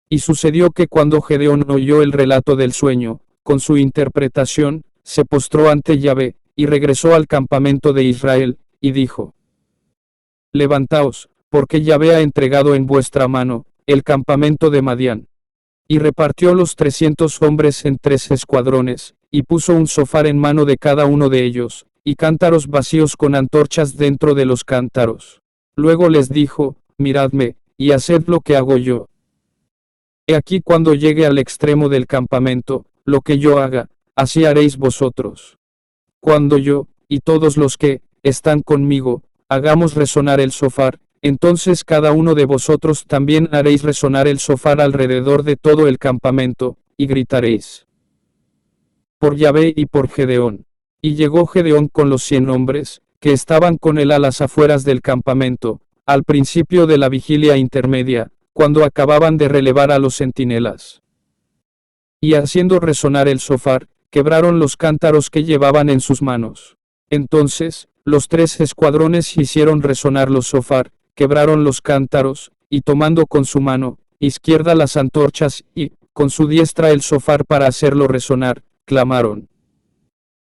[SPEAKER 1] Y sucedió que cuando Gedeón oyó el relato del sueño, con su interpretación, se postró ante Yahvé, y regresó al campamento de Israel, y dijo, levantaos, porque Yahvé ha entregado en vuestra mano, el campamento de Madián. Y repartió los 300 hombres en 3 escuadrones, y puso un sofar en mano de cada uno de ellos, y cántaros vacíos con antorchas dentro de los cántaros. Luego les dijo, miradme, y haced lo que hago yo. He aquí cuando llegue al extremo del campamento, lo que yo haga, así haréis vosotros. Cuando yo, y todos los que están conmigo, hagamos resonar el sofar, entonces cada uno de vosotros también haréis resonar el sofar alrededor de todo el campamento, y gritaréis. Por Yahvé y por Gedeón. Y llegó Gedeón con los 100 hombres, que estaban con él a las afueras del campamento, al principio de la vigilia intermedia, cuando acababan de relevar a los centinelas. Y haciendo resonar el sofar, quebraron los cántaros que llevaban en sus manos. Entonces, los 3 escuadrones hicieron resonar los sofar, quebraron los cántaros, y tomando con su mano izquierda las antorchas, y con su diestra el sofar para hacerlo resonar, clamaron.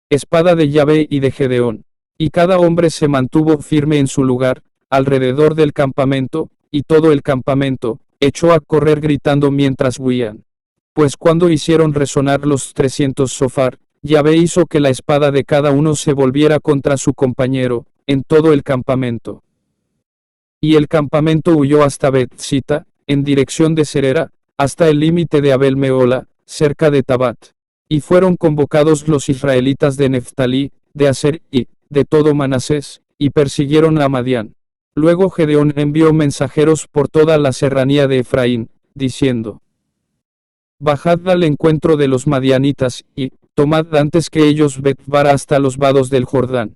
[SPEAKER 1] Espada de Yahvé y de Gedeón. Y cada hombre se mantuvo firme en su lugar, alrededor del campamento, y todo el campamento echó a correr gritando mientras huían. Pues cuando hicieron resonar los 300 sofar, Yahvé hizo que la espada de cada uno se volviera contra su compañero, en todo el campamento. Y el campamento huyó hasta Bet-sita, en dirección de Serera, hasta el límite de Abel Meola, cerca de Tabat. Y fueron convocados los israelitas de Neftalí, de Aser y de todo Manasés, y persiguieron a Madián. Luego Gedeón envió mensajeros por toda la serranía de Efraín, diciendo: Bajad al encuentro de los madianitas, y tomad antes que ellos Bet-bara hasta los vados del Jordán.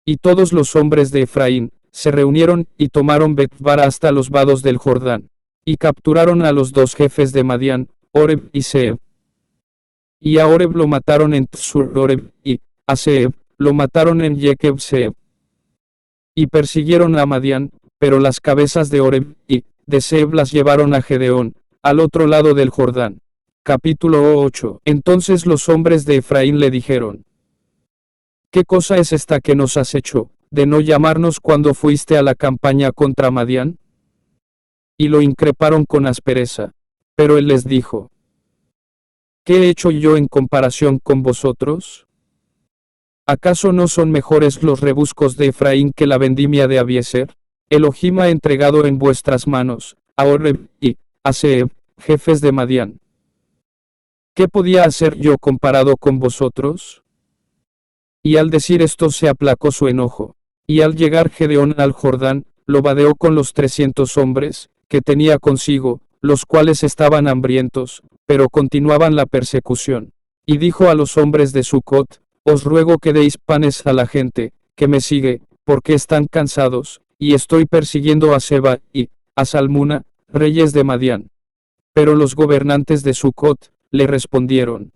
[SPEAKER 1] Y todos los hombres de Efraín se reunieron y tomaron Bet-bara hasta los vados del Jordán, y capturaron a los dos jefes de Madián, Oreb y Zeeb. Y a Oreb lo mataron en Tsur-Oreb, y a Zeeb lo mataron en Yekeb-Zeeb. Y persiguieron a Madián, pero las cabezas de Oreb y de Zeeb las llevaron a Gedeón, al otro lado del Jordán. Capítulo 8. Entonces los hombres de Efraín le dijeron: ¿Qué cosa es esta que nos has hecho, de no llamarnos cuando fuiste a la campaña contra Madián? Y lo increparon con aspereza. Pero él les dijo: ¿Qué he hecho yo en comparación con vosotros? ¿Acaso no son mejores los rebuscos de Efraín que la vendimia de Abieser? Elohim ha entregado en vuestras manos a Oreb y a Zeeb, jefes de Madián. ¿Qué podía hacer yo comparado con vosotros? Y al decir esto se aplacó su enojo. Y al llegar Gedeón al Jordán, lo vadeó con los 300 hombres que tenía consigo, los cuales estaban hambrientos, pero continuaban la persecución. Y dijo a los hombres de Sucot: Os ruego que deis panes a la gente que me sigue, porque están cansados, y estoy persiguiendo a Seba y a Salmuna, reyes de Madián. Pero los gobernantes de Sucot le respondieron: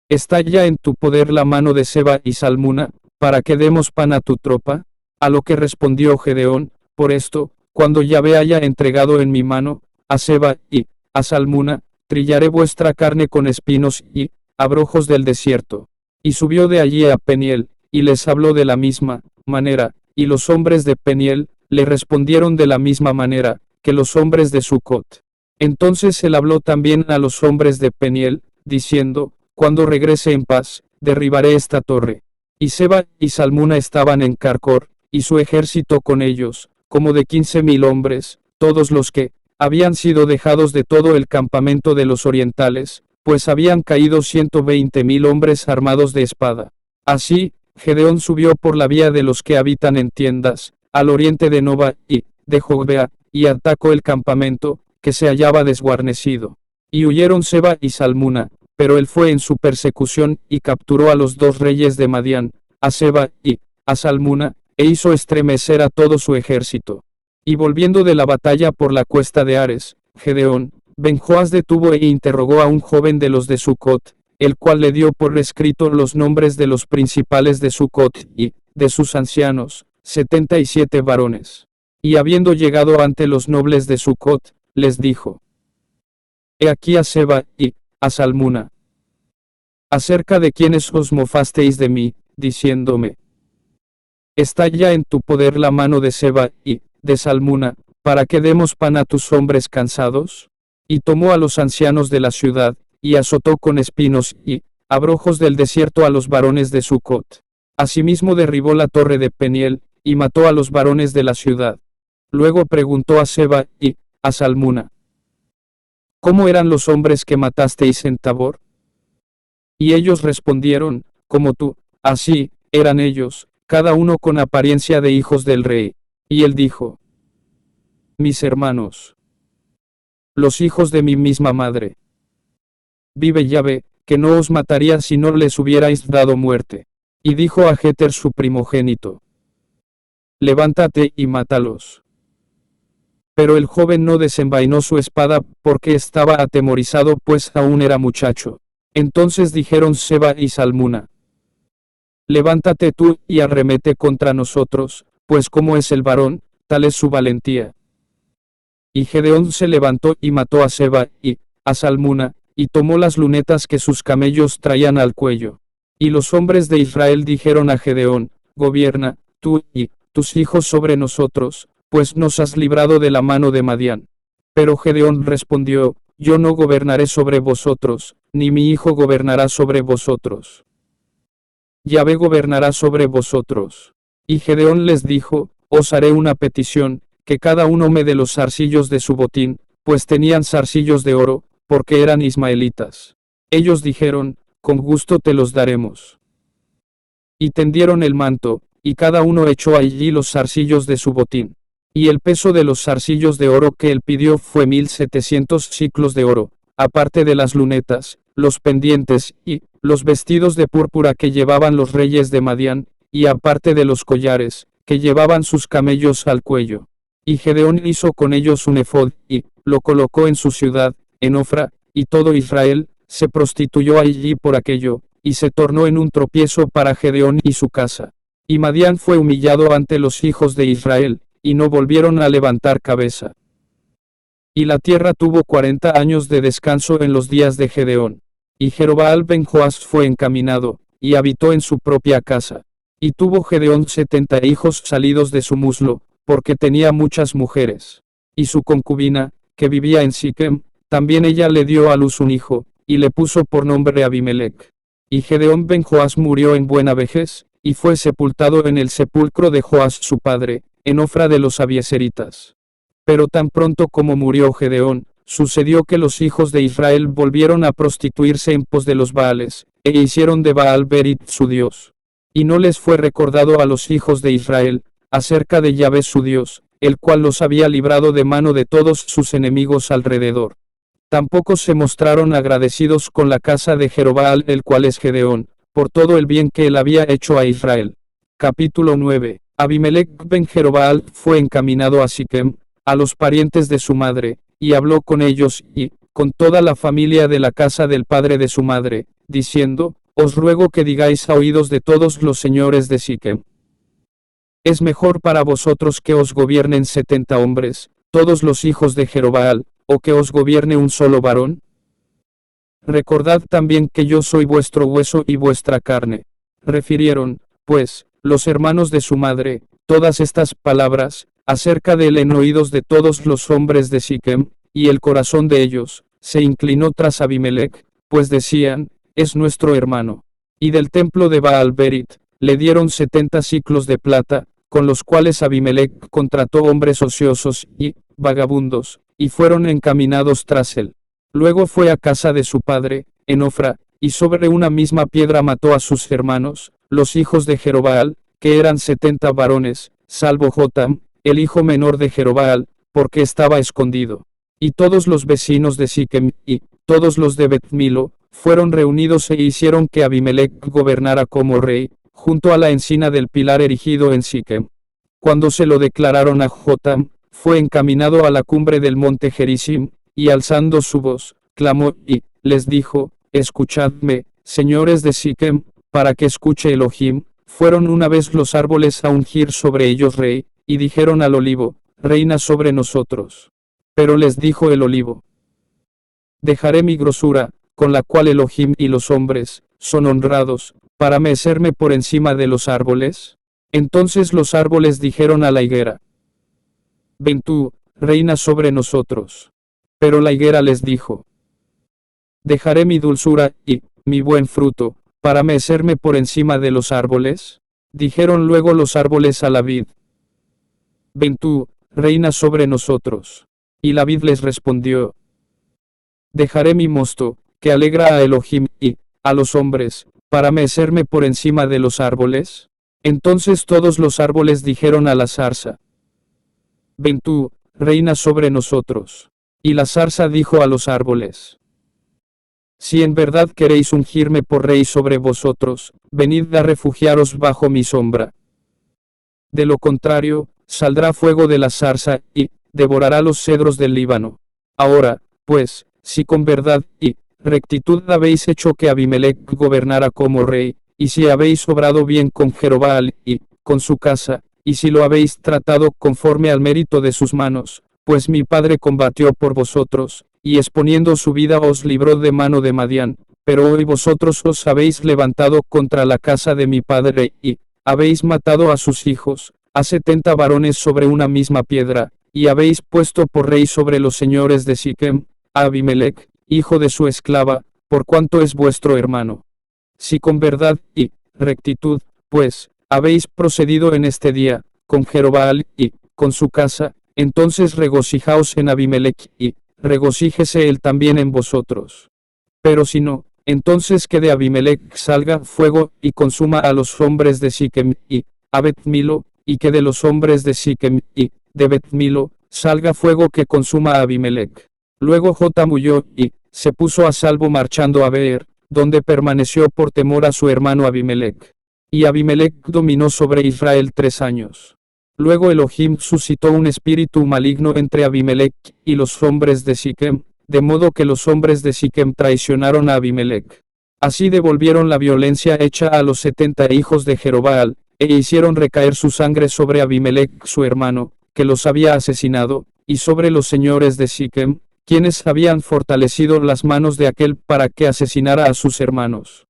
[SPEAKER 1] ¿Está ya en tu poder la mano de Seba y Salmuna, para que demos pan a tu tropa? A lo que respondió Gedeón: Por esto, cuando Yahvé haya entregado en mi mano a Seba y a Salmuna, trillaré vuestra carne con espinos y abrojos del desierto. Y subió de allí a Peniel, y les habló de la misma manera, y los hombres de Peniel le respondieron de la misma manera que los hombres de Sucot. Entonces él habló también a los hombres de Peniel, diciendo: Cuando regrese en paz, derribaré esta torre. Y Seba y Salmuna estaban en Carcor, y su ejército con ellos, como de 15,000 hombres, todos los que habían sido dejados de todo el campamento de los orientales, pues habían caído 120,000 hombres armados de espada. Así, Gedeón subió por la vía de los que habitan en tiendas, al oriente de Nova y de Jogbea, y atacó el campamento, que se hallaba desguarnecido. Y huyeron Seba y Salmuna, pero él fue en su persecución y capturó a los dos reyes de Madián, a Seba y a Salmuna, e hizo estremecer a todo su ejército. Y volviendo de la batalla por la cuesta de Ares, Gedeón, Ben-Joas detuvo e interrogó a un joven de los de Sucot, el cual le dio por escrito los nombres de los principales de Sucot y de sus ancianos, 77 varones. Y habiendo llegado ante los nobles de Sucot, les dijo: He aquí a Seba y a Salmuna, acerca de quienes os mofasteis de mí, diciéndome: ¿Está ya en tu poder la mano de Seba y de Salmuna, para que demos pan a tus hombres cansados? Y tomó a los ancianos de la ciudad, y azotó con espinos y abrojos del desierto a los varones de Sucot. Asimismo derribó la torre de Peniel, y mató a los varones de la ciudad. Luego preguntó a Seba y a Salmuna: ¿Cómo eran los hombres que matasteis en Tabor? Y ellos respondieron: Como tú, así eran ellos, cada uno con apariencia de hijos del rey. Y él dijo: Mis hermanos, los hijos de mi misma madre, vive Yahvé, que no os mataría si no les hubierais dado muerte. Y dijo a Jeter su primogénito: Levántate y mátalos. Pero el joven no desenvainó su espada, porque estaba atemorizado, pues aún era muchacho. Entonces dijeron Seba y Salmuna: Levántate tú y arremete contra nosotros, pues como es el varón, tal es su valentía. Y Gedeón se levantó y mató a Seba y a Salmuna, y tomó las lunetas que sus camellos traían al cuello. Y los hombres de Israel dijeron a Gedeón: Gobierna, tú y tus hijos sobre nosotros, pues nos has librado de la mano de Madián. Pero Gedeón respondió: Yo no gobernaré sobre vosotros, ni mi hijo gobernará sobre vosotros. Yahvé gobernará sobre vosotros. Y Gedeón les dijo: Os haré una petición, que cada uno me dé los zarcillos de su botín, pues tenían zarcillos de oro, porque eran ismaelitas. Ellos dijeron, con gusto te los daremos. Y tendieron el manto, y cada uno echó allí los zarcillos de su botín. Y el peso de los zarcillos de oro que él pidió fue 1700 siclos de oro, aparte de las lunetas, los pendientes, y los vestidos de púrpura que llevaban los reyes de Madián, y aparte de los collares, que llevaban sus camellos al cuello. Y Gedeón hizo con ellos un efod, y lo colocó en su ciudad, en Ofra, y todo Israel se prostituyó allí por aquello, y se tornó en un tropiezo para Gedeón y su casa. Y Madián fue humillado ante los hijos de Israel, y no volvieron a levantar cabeza. Y la tierra tuvo 40 años de descanso en los días de Gedeón. Y Jerobbaal ben Joás fue encaminado, y habitó en su propia casa. Y tuvo Gedeón 70 hijos salidos de su muslo, porque tenía muchas mujeres. Y su concubina, que vivía en Siquem, también ella le dio a luz un hijo, y le puso por nombre Abimelech. Y Gedeón ben Joás murió en buena vejez, y fue sepultado en el sepulcro de Joás su padre, en Ofra de los Abieseritas. Pero tan pronto como murió Gedeón, sucedió que los hijos de Israel volvieron a prostituirse en pos de los Baales, e hicieron de Baal Berit su dios. Y no les fue recordado a los hijos de Israel, acerca de Yahvé su Dios, el cual los había librado de mano de todos sus enemigos alrededor. Tampoco se mostraron agradecidos con la casa de Jerobbaal, el cual es Gedeón, por todo el bien que él había hecho a Israel. Capítulo 9. Abimelech ben Jerobbaal fue encaminado a Siquem, a los parientes de su madre, y habló con ellos, y con toda la familia de la casa del padre de su madre, diciendo, os ruego que digáis a oídos de todos los señores de Siquem. Es mejor para vosotros que os gobiernen 70 hombres, todos los hijos de Jerobbaal, o que os gobierne un solo varón. Recordad también que yo soy vuestro hueso y vuestra carne. Refirieron, pues, los hermanos de su madre, todas estas palabras, acerca de él en oídos de todos los hombres de Siquem, y el corazón de ellos se inclinó tras Abimelech, pues decían, es nuestro hermano. Y del templo de Baal Berit, le dieron 70 siclos de plata, con los cuales Abimelech contrató hombres ociosos y vagabundos, y fueron encaminados tras él. Luego fue a casa de su padre, en Ofra, y sobre una misma piedra mató a sus hermanos, los hijos de Jerobbaal, que eran 70 varones, salvo Jotam, el hijo menor de Jerobbaal, porque estaba escondido. Y todos los vecinos de Siquem, y todos los de Bet-Milo, fueron reunidos e hicieron que Abimelech gobernara como rey, junto a la encina del pilar erigido en Siquem. Cuando se lo declararon a Jotam, fue encaminado a la cumbre del monte Gerizim, y alzando su voz, clamó, y les dijo, escuchadme, señores de Siquem, para que escuche Elohim. Fueron una vez los árboles a ungir sobre ellos rey, y dijeron al olivo, reina sobre nosotros. Pero les dijo el olivo, dejaré mi grosura, con la cual Elohim y los hombres son honrados, para mecerme por encima de los árboles. Entonces los árboles dijeron a la higuera, ven tú, reina sobre nosotros. Pero la higuera les dijo, dejaré mi dulzura, y mi buen fruto, para mecerme por encima de los árboles. Dijeron luego los árboles a la vid, ven tú, reina sobre nosotros. Y la vid les respondió, dejaré mi mosto, que alegra a Elohim, y a los hombres, para mecerme por encima de los árboles. Entonces todos los árboles dijeron a la zarza, ven tú, reina sobre nosotros. Y la zarza dijo a los árboles, si en verdad queréis ungirme por rey sobre vosotros, venid a refugiaros bajo mi sombra. De lo contrario, saldrá fuego de la zarza, y devorará los cedros del Líbano. Ahora, pues, si con verdad y rectitud habéis hecho que Abimelech gobernara como rey, y si habéis obrado bien con Jerobbaal y con su casa, y si lo habéis tratado conforme al mérito de sus manos, pues mi padre combatió por vosotros, y exponiendo su vida os libró de mano de Madián, pero hoy vosotros os habéis levantado contra la casa de mi padre, y habéis matado a sus hijos, a 70 varones sobre una misma piedra, y habéis puesto por rey sobre los señores de Siquem, a Abimelech, hijo de su esclava, por cuanto es vuestro hermano. Si con verdad y rectitud, pues, habéis procedido en este día, con Jerobbaal y con su casa, entonces regocijaos en Abimelech, y regocíjese él también en vosotros. Pero si no, entonces que de Abimelech salga fuego y consuma a los hombres de Siquem y a Bet-Milo, y que de los hombres de Siquem y de Bet-Milo salga fuego que consuma a Abimelech. Luego Jotam huyó y se puso a salvo marchando a Beer, donde permaneció por temor a su hermano Abimelech. Y Abimelech dominó sobre Israel 3 años. Luego Elohim suscitó un espíritu maligno entre Abimelech y los hombres de Siquem, de modo que los hombres de Siquem traicionaron a Abimelech. Así devolvieron la violencia hecha a los 70 hijos de Jerobaal, e hicieron recaer su sangre sobre Abimelech su hermano, que los había asesinado, y sobre los señores de Siquem, quienes habían fortalecido las manos de aquel para que asesinara a sus hermanos.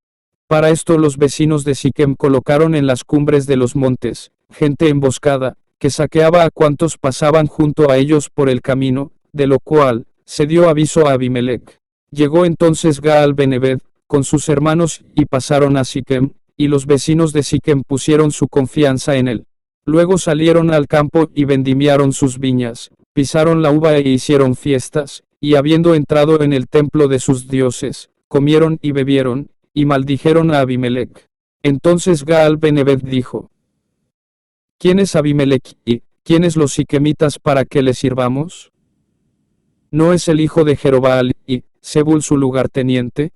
[SPEAKER 1] Para esto los vecinos de Siquem colocaron en las cumbres de los montes, gente emboscada, que saqueaba a cuantos pasaban junto a ellos por el camino, de lo cual se dio aviso a Abimelech. Llegó entonces Gaal Ben-Ebed, con sus hermanos, y pasaron a Siquem, y los vecinos de Siquem pusieron su confianza en él. Luego salieron al campo y vendimiaron sus viñas, pisaron la uva e hicieron fiestas, y habiendo entrado en el templo de sus dioses, comieron y bebieron, y maldijeron a Abimelech. Entonces Gaal Ben-Ebed dijo: ¿Quién es Abimelech y quiénes los siquemitas para que le sirvamos? ¿No es el hijo de Jerobaal y Zebul su lugarteniente?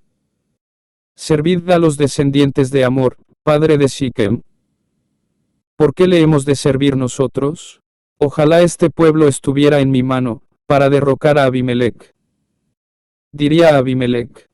[SPEAKER 1] Servid a los descendientes de Amor, padre de Siquem. ¿Por qué le hemos de servir nosotros? Ojalá este pueblo estuviera en mi mano, para derrocar a Abimelech. Diría a Abimelech: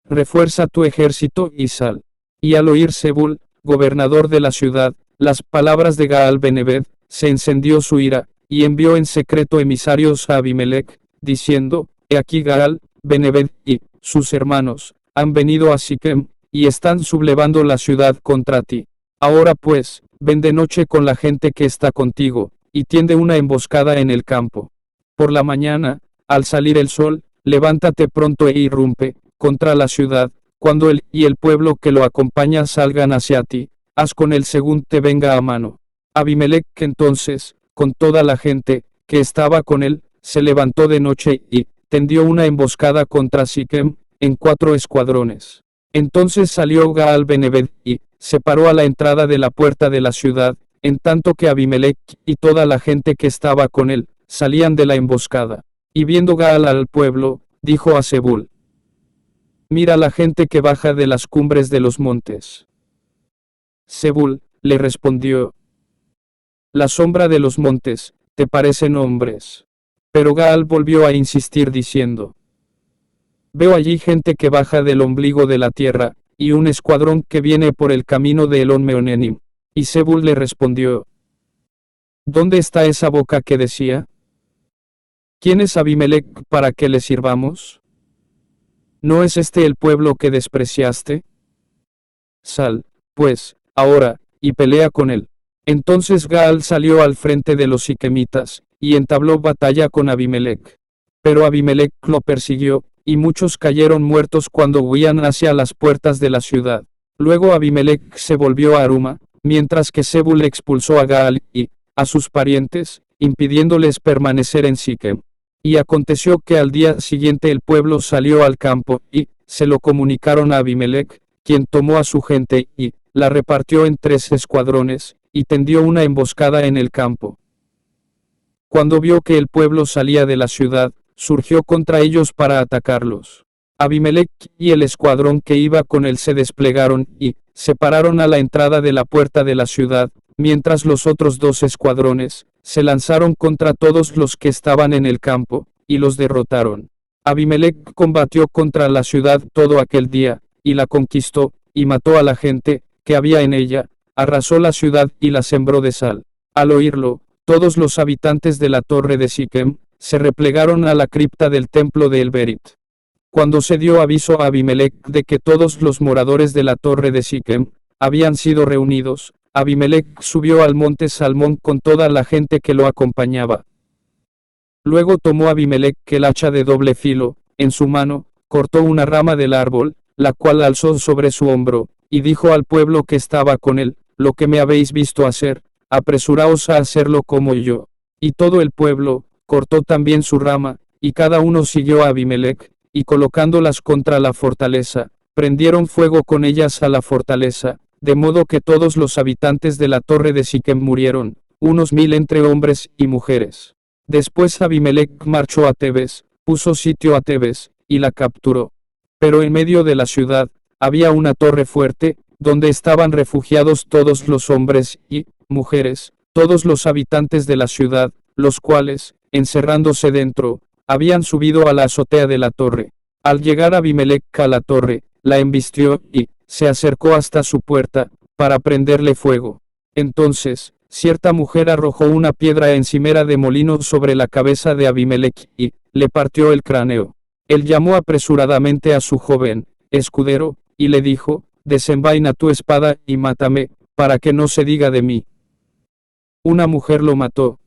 [SPEAKER 1] refuerza tu ejército y sal. Y al oír Zebul, gobernador de la ciudad, las palabras de Gaal Ben-Ebed, se encendió su ira, y envió en secreto emisarios a Abimelech, diciendo: He aquí Gaal Ben-Ebed y sus hermanos han venido a Siquem, y están sublevando la ciudad contra ti. Ahora pues, ven de noche con la gente que está contigo, y tiende una emboscada en el campo. Por la mañana, al salir el sol, levántate pronto e irrumpe contra la ciudad. Cuando él y el pueblo que lo acompaña salgan hacia ti, haz con él según te venga a mano. Abimelech entonces, con toda la gente que estaba con él, se levantó de noche y tendió una emboscada contra Siquem, en 4 escuadrones. Entonces salió Gaal Ben-Ebed y se paró a la entrada de la puerta de la ciudad, en tanto que Abimelech y toda la gente que estaba con él salían de la emboscada. Y viendo Gaal al pueblo, dijo a Zebul: Mira la gente que baja de las cumbres de los montes. Zebul le respondió: La sombra de los montes, te parecen hombres. Pero Gaal volvió a insistir diciendo: Veo allí gente que baja del ombligo de la tierra, y un escuadrón que viene por el camino de Elón Meonenim. Y Zebul le respondió: ¿Dónde está esa boca que decía? ¿Quién es Abimelech para que le sirvamos? ¿No es este el pueblo que despreciaste? Sal, pues, ahora, y pelea con él. Entonces Gaal salió al frente de los siquemitas, y entabló batalla con Abimelech. Pero Abimelech lo persiguió, y muchos cayeron muertos cuando huían hacia las puertas de la ciudad. Luego Abimelech se volvió a Aruma, mientras que Zebul expulsó a Gaal y a sus parientes, impidiéndoles permanecer en Siquem. Y aconteció que al día siguiente el pueblo salió al campo, y se lo comunicaron a Abimelech, quien tomó a su gente y la repartió en 3 escuadrones, y tendió una emboscada en el campo. Cuando vio que el pueblo salía de la ciudad, surgió contra ellos para atacarlos. Abimelech y el escuadrón que iba con él se desplegaron y se pararon a la entrada de la puerta de la ciudad, mientras los otros 2 escuadrones se lanzaron contra todos los que estaban en el campo, y los derrotaron. Abimelech combatió contra la ciudad todo aquel día, y la conquistó, y mató a la gente que había en ella, arrasó la ciudad y la sembró de sal. Al oírlo, todos los habitantes de la torre de Siquem se replegaron a la cripta del templo de El-Berit. Cuando se dio aviso a Abimelech de que todos los moradores de la torre de Siquem habían sido reunidos, Abimelech subió al monte Salmón con toda la gente que lo acompañaba. Luego tomó Abimelech el hacha de doble filo en su mano, cortó una rama del árbol, la cual alzó sobre su hombro, y dijo al pueblo que estaba con él: Lo que me habéis visto hacer, apresuraos a hacerlo como yo. Y todo el pueblo cortó también su rama, y cada uno siguió a Abimelech, y colocándolas contra la fortaleza, prendieron fuego con ellas a la fortaleza, de modo que todos los habitantes de la torre de Siquem murieron, unos 1000 entre hombres y mujeres. Después Abimelech marchó a Tebes, puso sitio a Tebes, y la capturó. Pero en medio de la ciudad, había una torre fuerte, donde estaban refugiados todos los hombres y mujeres, todos los habitantes de la ciudad, los cuales, encerrándose dentro, habían subido a la azotea de la torre. Al llegar Abimelech a la torre, la embistió y se acercó hasta su puerta, para prenderle fuego. Entonces, cierta mujer arrojó una piedra encimera de molino sobre la cabeza de Abimelech y le partió el cráneo. Él llamó apresuradamente a su joven escudero, y le dijo: desenvaina tu espada y mátame, para que no se diga de mí. Una mujer lo mató,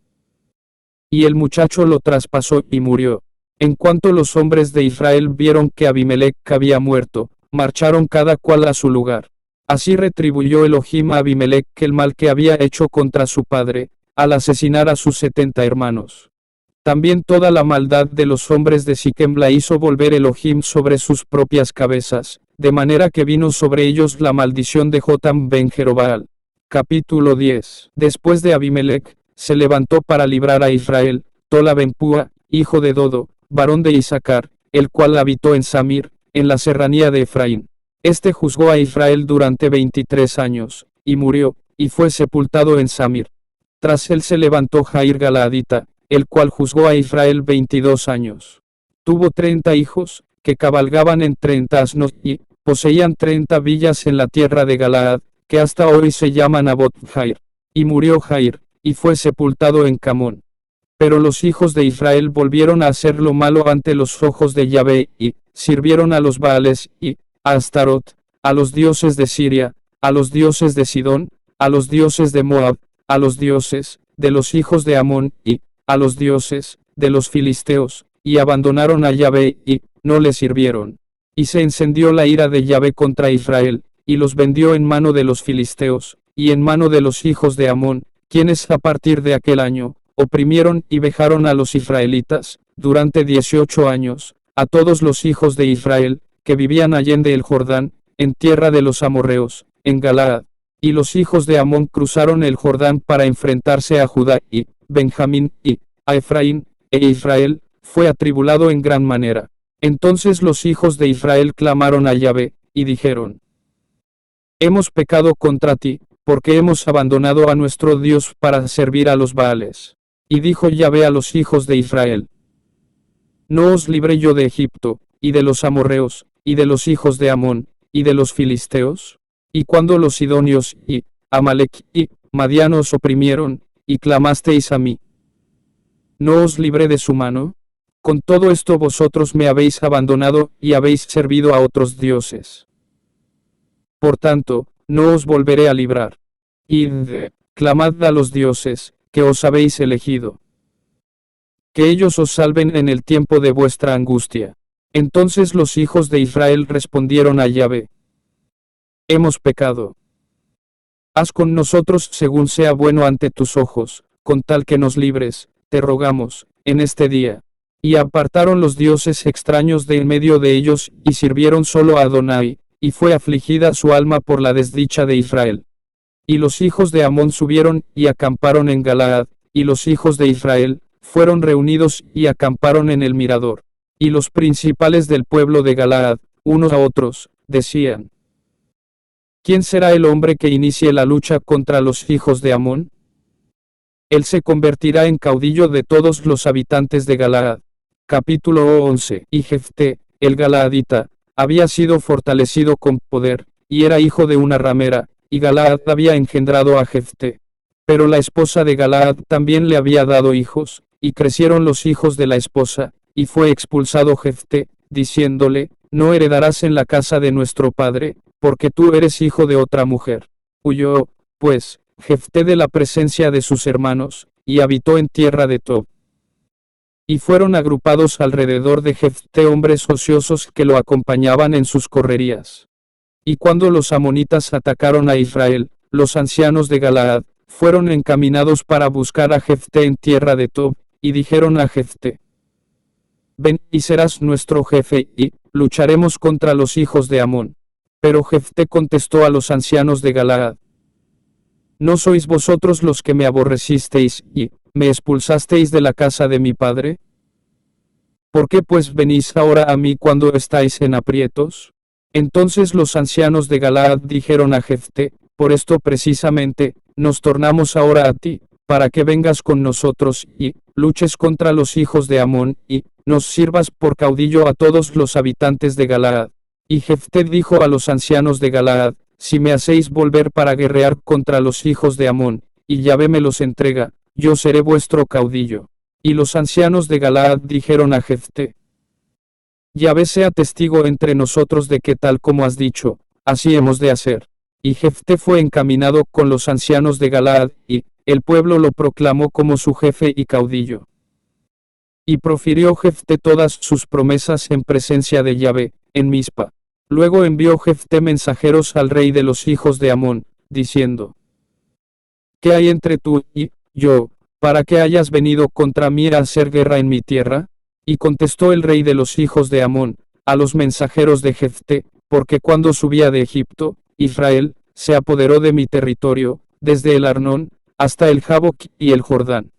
[SPEAKER 1] y el muchacho lo traspasó y murió. En cuanto los hombres de Israel vieron que Abimelech había muerto, marcharon cada cual a su lugar. Así retribuyó Elohim a Abimelech el mal que había hecho contra su padre, al asesinar a sus 70 hermanos. También toda la maldad de los hombres de Siquem la hizo volver Elohim sobre sus propias cabezas, de manera que vino sobre ellos la maldición de Jotam ben Jerobaal. Capítulo 10. Después de Abimelech, se levantó para librar a Israel, Tola ben Púa, hijo de Dodo, varón de Isaacar, el cual habitó en Samir, en la serranía de Efraín. Este juzgó a Israel durante 23 años, y murió, y fue sepultado en Samir. Tras él se levantó Jair Galaadita, el cual juzgó a Israel 22 años. Tuvo 30 hijos, que cabalgaban en 30 asnos, y poseían 30 villas en la tierra de Galaad, que hasta hoy se llama Nabot Jair. Y murió Jair, y fue sepultado en Camón. Pero los hijos de Israel volvieron a hacer lo malo ante los ojos de Yahvé, y sirvieron a los Baales, y a Astarot, a los dioses de Siria, a los dioses de Sidón, a los dioses de Moab, a los dioses de los hijos de Amón, y a los dioses de los filisteos, y abandonaron a Yahvé, y no le sirvieron. Y se encendió la ira de Yahvé contra Israel, y los vendió en mano de los filisteos, y en mano de los hijos de Amón, quienes a partir de aquel año, oprimieron y vejaron a los israelitas, durante 18 años, a todos los hijos de Israel, que vivían allende el Jordán, en tierra de los amorreos, en Galaad. Y los hijos de Amón cruzaron el Jordán para enfrentarse a Judá y Benjamín, y a Efraín, e Israel fue atribulado en gran manera. Entonces los hijos de Israel clamaron a Yahvé, y dijeron: hemos pecado contra ti, porque hemos abandonado a nuestro Dios para servir a los Baales. Y dijo Yahvé a los hijos de Israel: ¿no os libré yo de Egipto, y de los amorreos, y de los hijos de Amón, y de los filisteos? Y cuando los sidonios, y Amalec, y Madianos oprimieron, y clamasteis a mí, ¿no os libré de su mano? Con todo esto vosotros me habéis abandonado, y habéis servido a otros dioses. Por tanto, no os volveré a librar. Id, clamad a los dioses, que os habéis elegido, que ellos os salven en el tiempo de vuestra angustia. Entonces los hijos de Israel respondieron a Yahvé: hemos pecado. Haz con nosotros según sea bueno ante tus ojos, con tal que nos libres, te rogamos, en este día. Y apartaron los dioses extraños de en medio de ellos, y sirvieron solo a Adonai, y fue afligida su alma por la desdicha de Israel. Y los hijos de Amón subieron, y acamparon en Galaad, y los hijos de Israel fueron reunidos, y acamparon en el mirador. Y los principales del pueblo de Galaad, unos a otros, decían: ¿quién será el hombre que inicie la lucha contra los hijos de Amón? Él se convertirá en caudillo de todos los habitantes de Galaad. Capítulo 11. Y Jefté, el Galaadita, había sido fortalecido con poder, y era hijo de una ramera, y Galaad había engendrado a Jefté. Pero la esposa de Galaad también le había dado hijos, y crecieron los hijos de la esposa, y fue expulsado Jefté, diciéndole: no heredarás en la casa de nuestro padre, porque tú eres hijo de otra mujer. Huyó, pues, Jefté de la presencia de sus hermanos, y habitó en tierra de Tob. Y fueron agrupados alrededor de Jefté hombres ociosos que lo acompañaban en sus correrías. Y cuando los amonitas atacaron a Israel, los ancianos de Galaad fueron encaminados para buscar a Jefté en tierra de Tob, y dijeron a Jefté: ven, y serás nuestro jefe, y lucharemos contra los hijos de Amón. Pero Jefté contestó a los ancianos de Galaad: ¿no sois vosotros los que me aborrecisteis, y me expulsasteis de la casa de mi padre? ¿Por qué pues venís ahora a mí cuando estáis en aprietos? Entonces los ancianos de Galaad dijeron a Jefté: por esto precisamente, nos tornamos ahora a ti, para que vengas con nosotros, y luches contra los hijos de Amón, y nos sirvas por caudillo a todos los habitantes de Galaad. Y Jefté dijo a los ancianos de Galaad: si me hacéis volver para guerrear contra los hijos de Amón, y Yahvé me los entrega, yo seré vuestro caudillo. Y los ancianos de Galaad dijeron a Jefté: Yahvé sea testigo entre nosotros de que tal como has dicho, así hemos de hacer. Y Jefté fue encaminado con los ancianos de Galaad, y el pueblo lo proclamó como su jefe y caudillo. Y profirió Jefté todas sus promesas en presencia de Yahvé, en Mizpa. Luego envió Jefté mensajeros al rey de los hijos de Amón, diciendo: ¿qué hay entre tú y yo, para que hayas venido contra mí a hacer guerra en mi tierra? Y contestó el rey de los hijos de Amón a los mensajeros de Jefté: porque cuando subía de Egipto, Israel se apoderó de mi territorio, desde el Arnón hasta el Jaboc y el Jordán.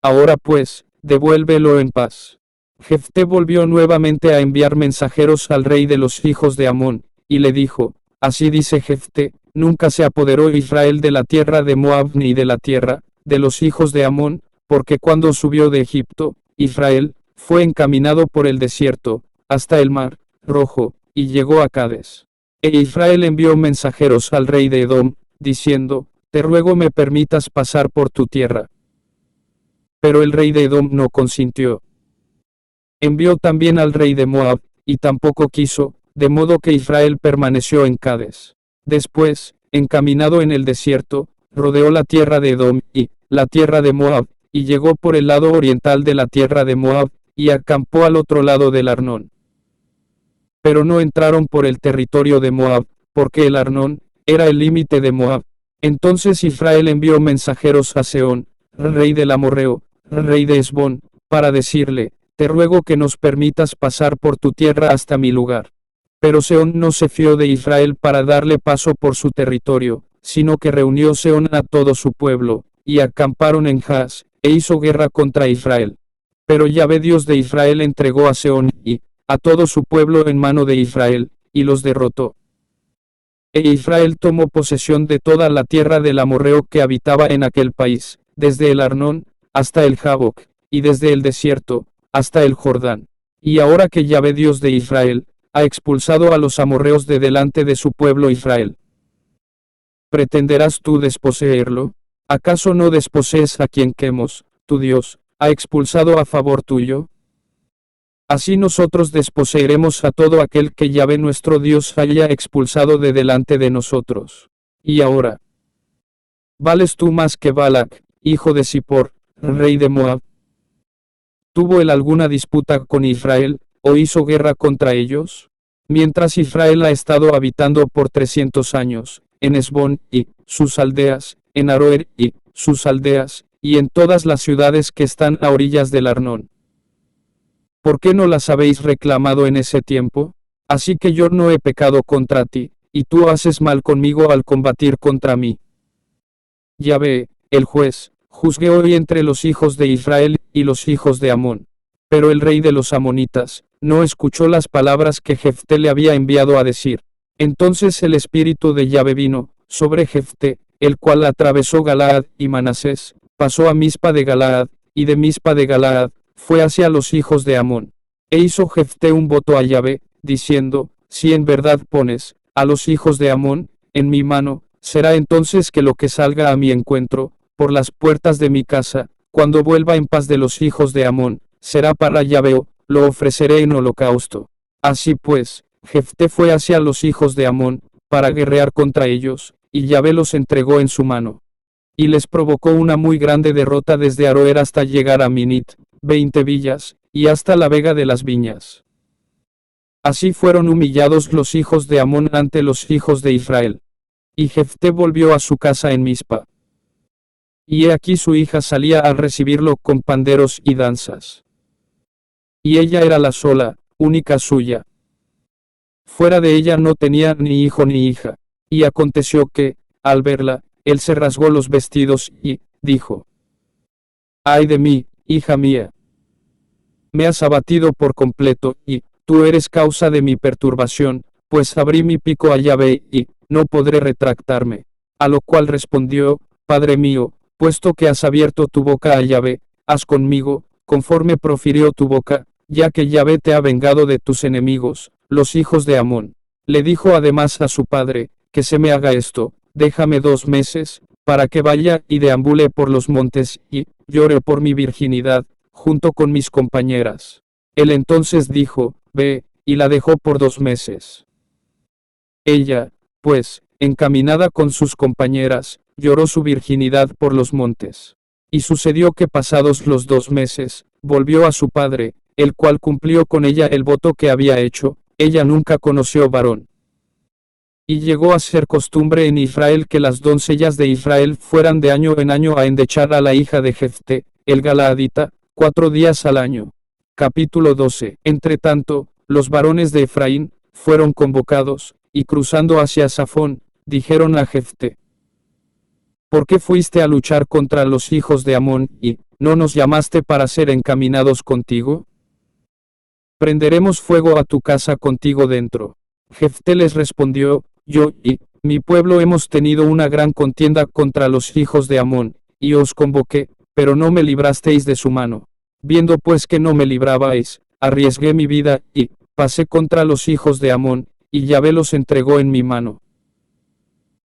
[SPEAKER 1] Ahora pues, devuélvelo en paz. Jefté volvió nuevamente a enviar mensajeros al rey de los hijos de Amón, y le dijo: así dice Jefté: nunca se apoderó Israel de la tierra de Moab ni de la tierra de los hijos de Amón, porque cuando subió de Egipto, Israel fue encaminado por el desierto, hasta el mar Rojo, y llegó a Cades. E Israel envió mensajeros al rey de Edom, diciendo: te ruego me permitas pasar por tu tierra. Pero el rey de Edom no consintió. Envió también al rey de Moab, y tampoco quiso, de modo que Israel permaneció en Cades. Después, encaminado en el desierto, rodeó la tierra de Edom, y la tierra de Moab, y llegó por el lado oriental de la tierra de Moab, y acampó al otro lado del Arnón. Pero no entraron por el territorio de Moab, porque el Arnón era el límite de Moab. Entonces Israel envió mensajeros a Sehón, rey del amorreo, rey de Hesbón, para decirle: te ruego que nos permitas pasar por tu tierra hasta mi lugar. Pero Sehón no se fió de Israel para darle paso por su territorio, sino que reunió Sehón a todo su pueblo, y acamparon en Jahaz, e hizo guerra contra Israel. Pero Yahvé Dios de Israel entregó a Sehón y a todo su pueblo en mano de Israel, y los derrotó. E Israel tomó posesión de toda la tierra del amorreo que habitaba en aquel país, desde el Arnón hasta el Jaboc, y desde el desierto hasta el Jordán. Y ahora que Yahvé Dios de Israel ha expulsado a los amorreos de delante de su pueblo Israel, ¿pretenderás tú desposeerlo? ¿Acaso no desposees a quien Quemos, tu Dios, ha expulsado a favor tuyo? Así nosotros desposeeremos a todo aquel que Yahvé nuestro Dios haya expulsado de delante de nosotros. Y ahora, ¿vales tú más que Balac, hijo de Zippor, rey de Moab? ¿Tuvo él alguna disputa con Israel, o hizo guerra contra ellos? Mientras Israel ha estado habitando por 300 años, en Hesbón y sus aldeas, en Aroer y sus aldeas, y en todas las ciudades que están a orillas del Arnón. ¿Por qué no las habéis reclamado en ese tiempo? Así que yo no he pecado contra ti, y tú haces mal conmigo al combatir contra mí. Yahvé, el juez, juzgue hoy entre los hijos de Israel y los hijos de Amón. Pero el rey de los amonitas no escuchó las palabras que Jefté le había enviado a decir. Entonces el espíritu de Yahvé vino sobre Jefté, el cual atravesó Galaad y Manasés, pasó a Mizpa de Galaad, y de Mizpa de Galaad fue hacia los hijos de Amón. E hizo Jefté un voto a Yahvé, diciendo: si en verdad pones a los hijos de Amón en mi mano, será entonces que lo que salga a mi encuentro por las puertas de mi casa, cuando vuelva en paz de los hijos de Amón, será para Yahvé, lo ofreceré en holocausto. Así pues, Jefté fue hacia los hijos de Amón para guerrear contra ellos, y Yahvé los entregó en su mano. Y les provocó una muy grande derrota desde Aroer hasta llegar a Minit, 20 villas, y hasta la vega de las viñas. Así fueron humillados los hijos de Amón ante los hijos de Israel. Y Jefté volvió a su casa en Mizpa. Y he aquí su hija salía a recibirlo con panderos y danzas. y ella era la sola, única suya. Fuera de ella no tenía ni hijo ni hija. Y aconteció que, al verla, él se rasgó los vestidos y dijo: Ay de mí, hija mía. Me has abatido por completo, y tú eres causa de mi perturbación, pues abrí mi pico a Yahvé y no podré retractarme. A lo cual respondió: Padre mío, puesto que has abierto tu boca a Yahvé, haz conmigo, conforme profirió tu boca, ya que Yahvé te ha vengado de tus enemigos, los hijos de Amón. Le dijo además a su padre: que se me haga esto, déjame 2 meses, para que vaya y deambule por los montes, y llore por mi virginidad, junto con mis compañeras. Él entonces dijo: Ve, y la dejó por 2 meses. Ella, pues, encaminada con sus compañeras, lloró su virginidad por los montes. Y sucedió que pasados los 2 meses, volvió a su padre, el cual cumplió con ella el voto que había hecho. Ella nunca conoció varón. Y llegó a ser costumbre en Israel que las doncellas de Israel fueran de año en año a endechar a la hija de Jefté, el Galaadita, 4 días al año. Capítulo 12. Entre tanto, los varones de Efraín fueron convocados, y cruzando hacia Safón, dijeron a Jefté: ¿Por qué fuiste a luchar contra los hijos de Amón, y no nos llamaste para ser encaminados contigo? Prenderemos fuego a tu casa contigo dentro. Jefté les respondió: Yo y mi pueblo hemos tenido una gran contienda contra los hijos de Amón, y os convoqué, pero no me librasteis de su mano. Viendo pues que no me librabais, arriesgué mi vida, y pasé contra los hijos de Amón, y Yahvé los entregó en mi mano.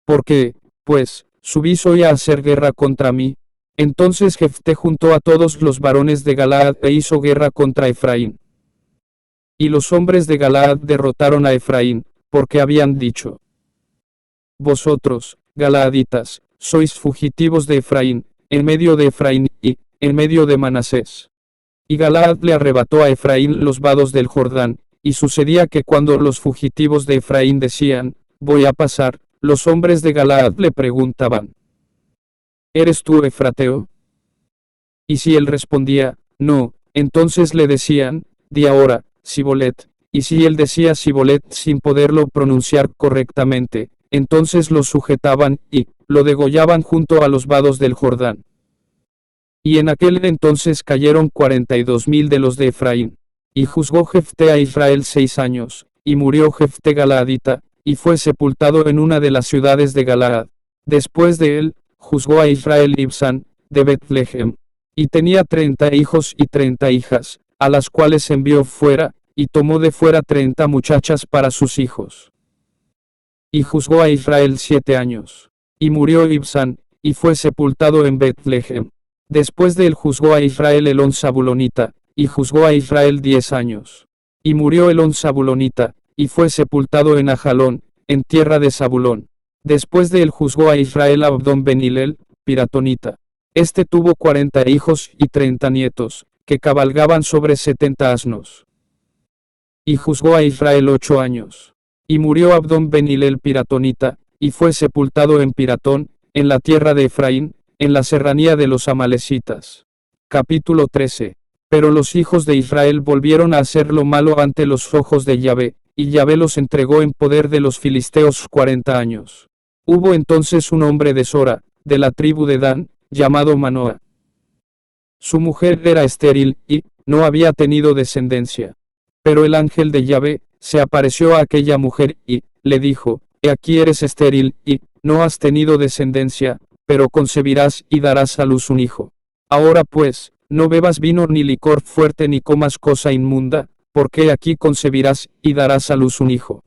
[SPEAKER 1] ¿Por qué, pues, subís hoy a hacer guerra contra mí? Entonces Jefté juntó a todos los varones de Galaad e hizo guerra contra Efraín. Y los hombres de Galaad derrotaron a Efraín, porque habían dicho: Vosotros, Galaaditas, sois fugitivos de Efraín, en medio de Efraín, y en medio de Manasés. Y Galaad le arrebató a Efraín los vados del Jordán, y sucedía que cuando los fugitivos de Efraín decían: Voy a pasar, los hombres de Galaad le preguntaban: ¿Eres tú Efrateo? Y si él respondía: No, entonces le decían: Di ahora, Sibolet. Y si él decía Sibolet sin poderlo pronunciar correctamente, entonces lo sujetaban, y lo degollaban junto a los vados del Jordán. Y en aquel entonces cayeron 42,000 de los de Efraín. Y juzgó Jefté a Israel 6 años, y murió Jefté Galaadita, y fue sepultado en una de las ciudades de Galaad. Después de él, juzgó a Israel Ibsán, de Betlehem. Y tenía 30 hijos y 30 hijas, a las cuales envió fuera, y tomó de fuera 30 muchachas para sus hijos. Y juzgó a Israel 7 años. Y murió Ibsán, y fue sepultado en Betlehem. Después de él juzgó a Israel Elón Zabulonita, y juzgó a Israel 10 años. Y murió Elón Zabulonita, y fue sepultado en Ajalón, en tierra de Zabulón. Después de él juzgó a Israel Abdón Benilel, piratonita. Este tuvo 40 hijos y 30 nietos, que cabalgaban sobre 70 asnos. Y juzgó a Israel 8 años. Y murió Abdón Benilel piratonita, y fue sepultado en Piratón, en la tierra de Efraín, en la serranía de los amalecitas. Capítulo 13. Pero los hijos de Israel volvieron a hacer lo malo ante los ojos de Yahvé, y Yahvé los entregó en poder de los filisteos 40 años. Hubo entonces un hombre de Sora, de la tribu de Dan, llamado Manoah. Su mujer era estéril, y no había tenido descendencia. Pero el ángel de Yahvé se apareció a aquella mujer, y le dijo: He aquí eres estéril, y no has tenido descendencia, pero concebirás y darás a luz un hijo. Ahora pues, no bebas vino ni licor fuerte ni comas cosa inmunda, porque aquí concebirás y darás a luz un hijo.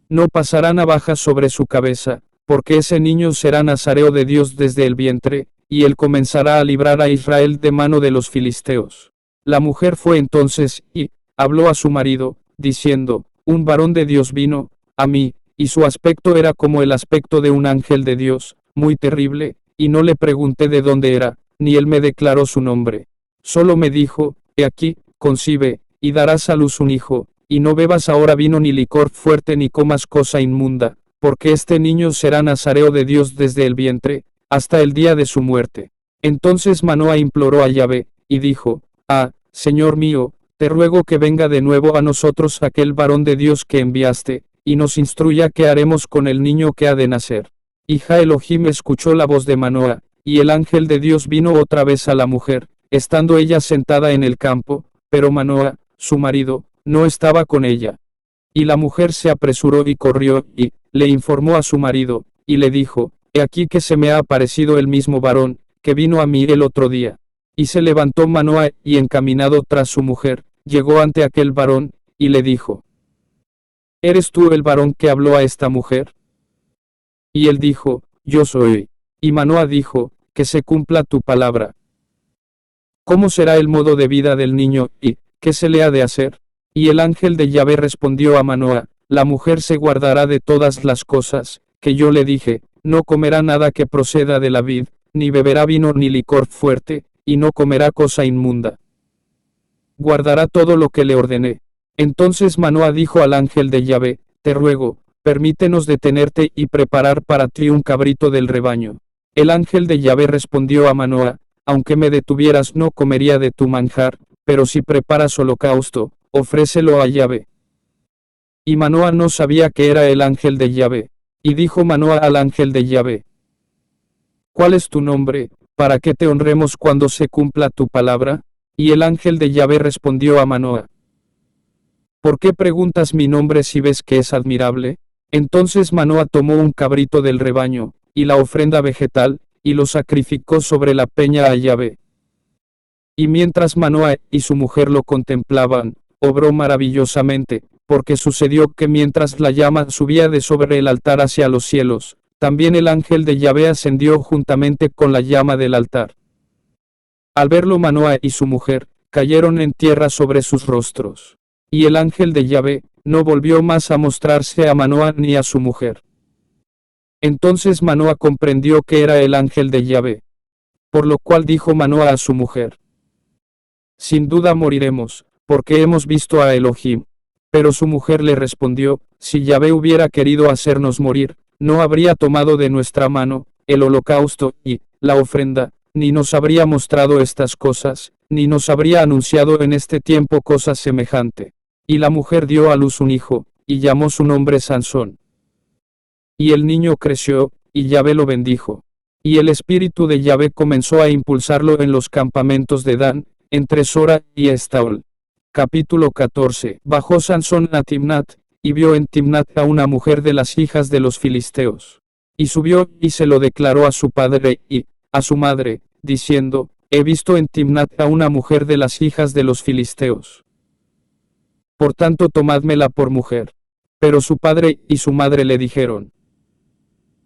[SPEAKER 1] No pasará navaja sobre su cabeza, porque ese niño será nazareo de Dios desde el vientre, y él comenzará a librar a Israel de mano de los filisteos. La mujer fue entonces, y habló a su marido, diciendo: Un varón de Dios vino a mí, y su aspecto era como el aspecto de un ángel de Dios, muy terrible, y no le pregunté de dónde era, ni él me declaró su nombre. Solo me dijo: He aquí, concibe, y darás a luz un hijo, y no bebas ahora vino ni licor fuerte ni comas cosa inmunda, porque este niño será nazareo de Dios desde el vientre, hasta el día de su muerte. Entonces Manoah imploró a Yahvé, y dijo: Ah, Señor mío, te ruego que venga de nuevo a nosotros aquel varón de Dios que enviaste, y nos instruya qué haremos con el niño que ha de nacer. Y Jah Elohim escuchó la voz de Manoah, y el ángel de Dios vino otra vez a la mujer, estando ella sentada en el campo, pero Manoah, su marido, no estaba con ella. Y la mujer se apresuró y corrió, y le informó a su marido, y le dijo, he aquí que se me ha aparecido el mismo varón, que vino a mí el otro día. Y se levantó Manoah, y encaminado tras su mujer, llegó ante aquel varón, y le dijo, ¿eres tú el varón que habló a esta mujer? Y él dijo, yo soy. Y Manoah dijo, que se cumpla tu palabra. ¿Cómo será el modo de vida del niño, y qué se le ha de hacer? Y el ángel de Yahvé respondió a Manoah, la mujer se guardará de todas las cosas, que yo le dije, no comerá nada que proceda de la vid, ni beberá vino ni licor fuerte, y no comerá cosa inmunda. Guardará todo lo que le ordené. Entonces Manoah dijo al ángel de Yahvé, te ruego, permítenos detenerte y preparar para ti un cabrito del rebaño. El ángel de Yahvé respondió a Manoah, aunque me detuvieras no comería de tu manjar, pero si preparas holocausto, ofrécelo a Yahvé. Y Manoah no sabía que era el ángel de Yahvé. Y dijo Manoah al ángel de Yahvé, ¿cuál es tu nombre, para que te honremos cuando se cumpla tu palabra? Y el ángel de Yahvé respondió a Manoah, ¿por qué preguntas mi nombre si ves que es admirable? Entonces Manoah tomó un cabrito del rebaño, y la ofrenda vegetal, y lo sacrificó sobre la peña a Yahvé. Y mientras Manoah y su mujer lo contemplaban, obró maravillosamente, porque sucedió que mientras la llama subía de sobre el altar hacia los cielos, también el ángel de Yahvé ascendió juntamente con la llama del altar. Al verlo Manoah y su mujer, cayeron en tierra sobre sus rostros. Y el ángel de Yahvé no volvió más a mostrarse a Manoah ni a su mujer. Entonces Manoah comprendió que era el ángel de Yahvé. Por lo cual dijo Manoah a su mujer, sin duda moriremos, porque hemos visto a Elohim. Pero su mujer le respondió, si Yahvé hubiera querido hacernos morir, no habría tomado de nuestra mano el holocausto y la ofrenda, ni nos habría mostrado estas cosas, ni nos habría anunciado en este tiempo cosa semejante. Y la mujer dio a luz un hijo, y llamó su nombre Sansón. Y el niño creció, y Yahvé lo bendijo. Y el espíritu de Yahvé comenzó a impulsarlo en los campamentos de Dan, entre Sora y Estaol. Capítulo 14. Bajó Sansón a Timnat, y vio en Timnat a una mujer de las hijas de los filisteos. Y subió, y se lo declaró a su padre y a su madre, diciendo, he visto en Timnat a una mujer de las hijas de los filisteos. Por tanto tomádmela por mujer. Pero su padre y su madre le dijeron,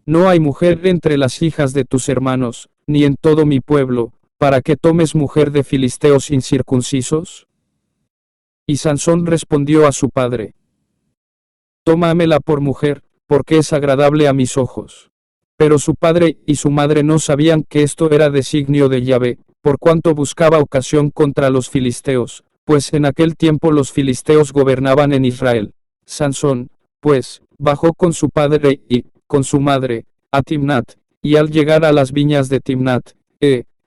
[SPEAKER 1] no hay mujer entre las hijas de tus hermanos, ni en todo mi pueblo, para que tomes mujer de filisteos incircuncisos. Y Sansón respondió a su padre, tómamela por mujer, porque es agradable a mis ojos. Pero su padre y su madre no sabían que esto era designio de Yahvé, por cuanto buscaba ocasión contra los filisteos, pues en aquel tiempo los filisteos gobernaban en Israel. Sansón, pues, bajó con su padre y con su madre a Timnat, y al llegar a las viñas de Timnat,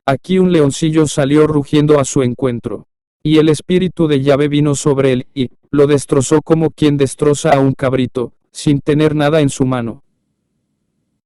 [SPEAKER 1] aquí un leoncillo salió rugiendo a su encuentro. Y el espíritu de Yahvé vino sobre él, y lo destrozó como quien destroza a un cabrito, sin tener nada en su mano.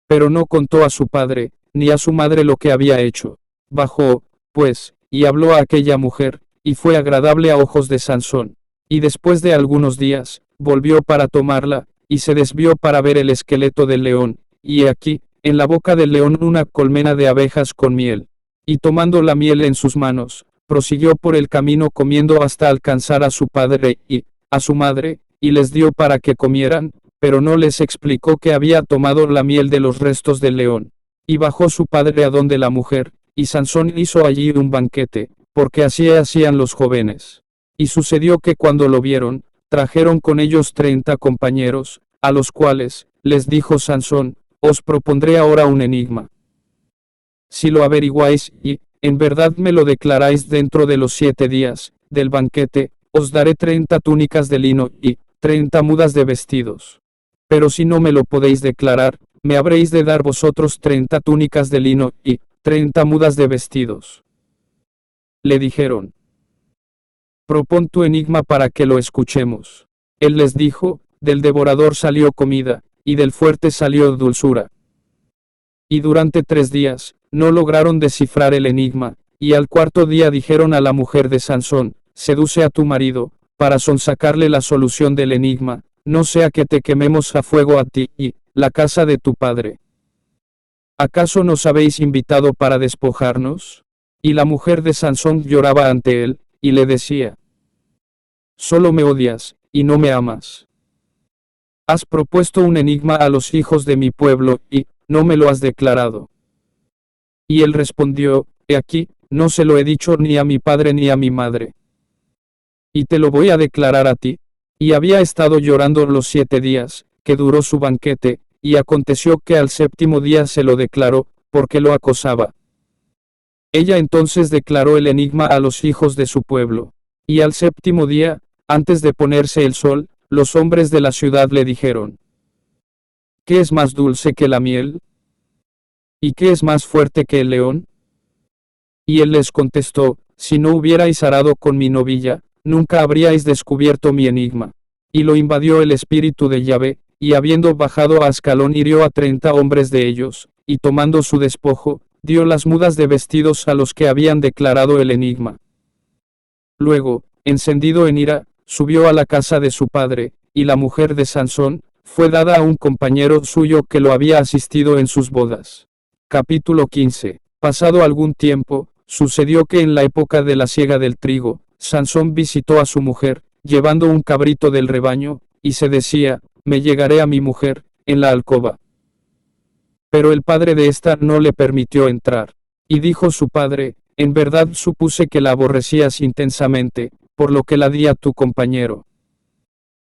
[SPEAKER 1] Pero no contó a su padre, ni a su madre lo que había hecho. Bajó, pues, y habló a aquella mujer, y fue agradable a ojos de Sansón. Y después de algunos días, volvió para tomarla, y se desvió para ver el esqueleto del león, y aquí, en la boca del león una colmena de abejas con miel. Y tomando la miel en sus manos, prosiguió por el camino comiendo hasta alcanzar a su padre y a su madre, y les dio para que comieran, pero no les explicó que había tomado la miel de los restos del león. Y bajó su padre a donde la mujer, y Sansón hizo allí un banquete, porque así hacían los jóvenes. Y sucedió que cuando lo vieron, trajeron con ellos 30 compañeros, a los cuales, les dijo Sansón, os propondré ahora un enigma. Si lo averiguáis, y, en verdad me lo declaráis dentro de los 7 días, del banquete, os daré 30 túnicas de lino, y 30 mudas de vestidos. Pero si no me lo podéis declarar, me habréis de dar vosotros 30 túnicas de lino, y 30 mudas de vestidos. Le dijeron, propón tu enigma para que lo escuchemos. Él les dijo, del devorador salió comida, y del fuerte salió dulzura. Y durante 3 días, no lograron descifrar el enigma, y al cuarto día dijeron a la mujer de Sansón, seduce a tu marido, para sonsacarle la solución del enigma, no sea que te quememos a fuego a ti, y la casa de tu padre. ¿Acaso nos habéis invitado para despojarnos? Y la mujer de Sansón lloraba ante él, y le decía, solo me odias, y no me amas. Has propuesto un enigma a los hijos de mi pueblo, y no me lo has declarado. Y él respondió, he aquí, no se lo he dicho ni a mi padre ni a mi madre. Y te lo voy a declarar a ti. Y había estado llorando los 7 días, que duró su banquete, y aconteció que al 7º día se lo declaró, porque lo acosaba. Ella entonces declaró el enigma a los hijos de su pueblo. Y al 7º día, antes de ponerse el sol, los hombres de la ciudad le dijeron, ¿qué es más dulce que la miel? ¿Y qué es más fuerte que el león? Y él les contestó, si no hubierais arado con mi novilla, nunca habríais descubierto mi enigma. Y lo invadió el espíritu de Yahvé, y habiendo bajado a Ascalón hirió a 30 hombres de ellos, y tomando su despojo, dio las mudas de vestidos a los que habían declarado el enigma. Luego, encendido en ira, subió a la casa de su padre, y la mujer de Sansón, fue dada a un compañero suyo que lo había asistido en sus bodas. Capítulo 15. Pasado algún tiempo, sucedió que en la época de la siega del trigo, Sansón visitó a su mujer, llevando un cabrito del rebaño, y se decía, me llegaré a mi mujer, en la alcoba. Pero el padre de ésta no le permitió entrar. Y dijo su padre, en verdad supuse que la aborrecías intensamente, por lo que la di a tu compañero.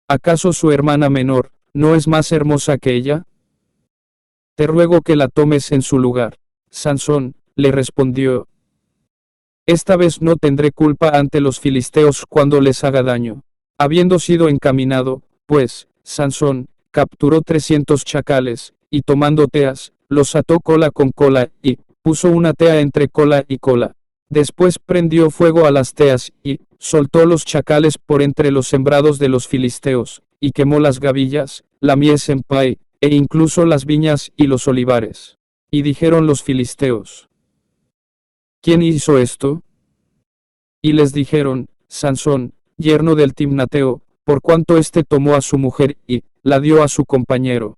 [SPEAKER 1] ¿Acaso su hermana menor, no es más hermosa que ella? Te ruego que la tomes en su lugar. Sansón, le respondió, esta vez no tendré culpa ante los filisteos cuando les haga daño. Habiendo sido encaminado, pues, Sansón, capturó 300 chacales, y tomando teas, los ató cola con cola, y puso una tea entre cola y cola. Después prendió fuego a las teas, y soltó los chacales por entre los sembrados de los filisteos, y quemó las gavillas, la mies en pay, e incluso las viñas y los olivares. Y dijeron los filisteos, ¿quién hizo esto? Y les dijeron, Sansón, yerno del Timnateo, por cuanto éste tomó a su mujer, y la dio a su compañero.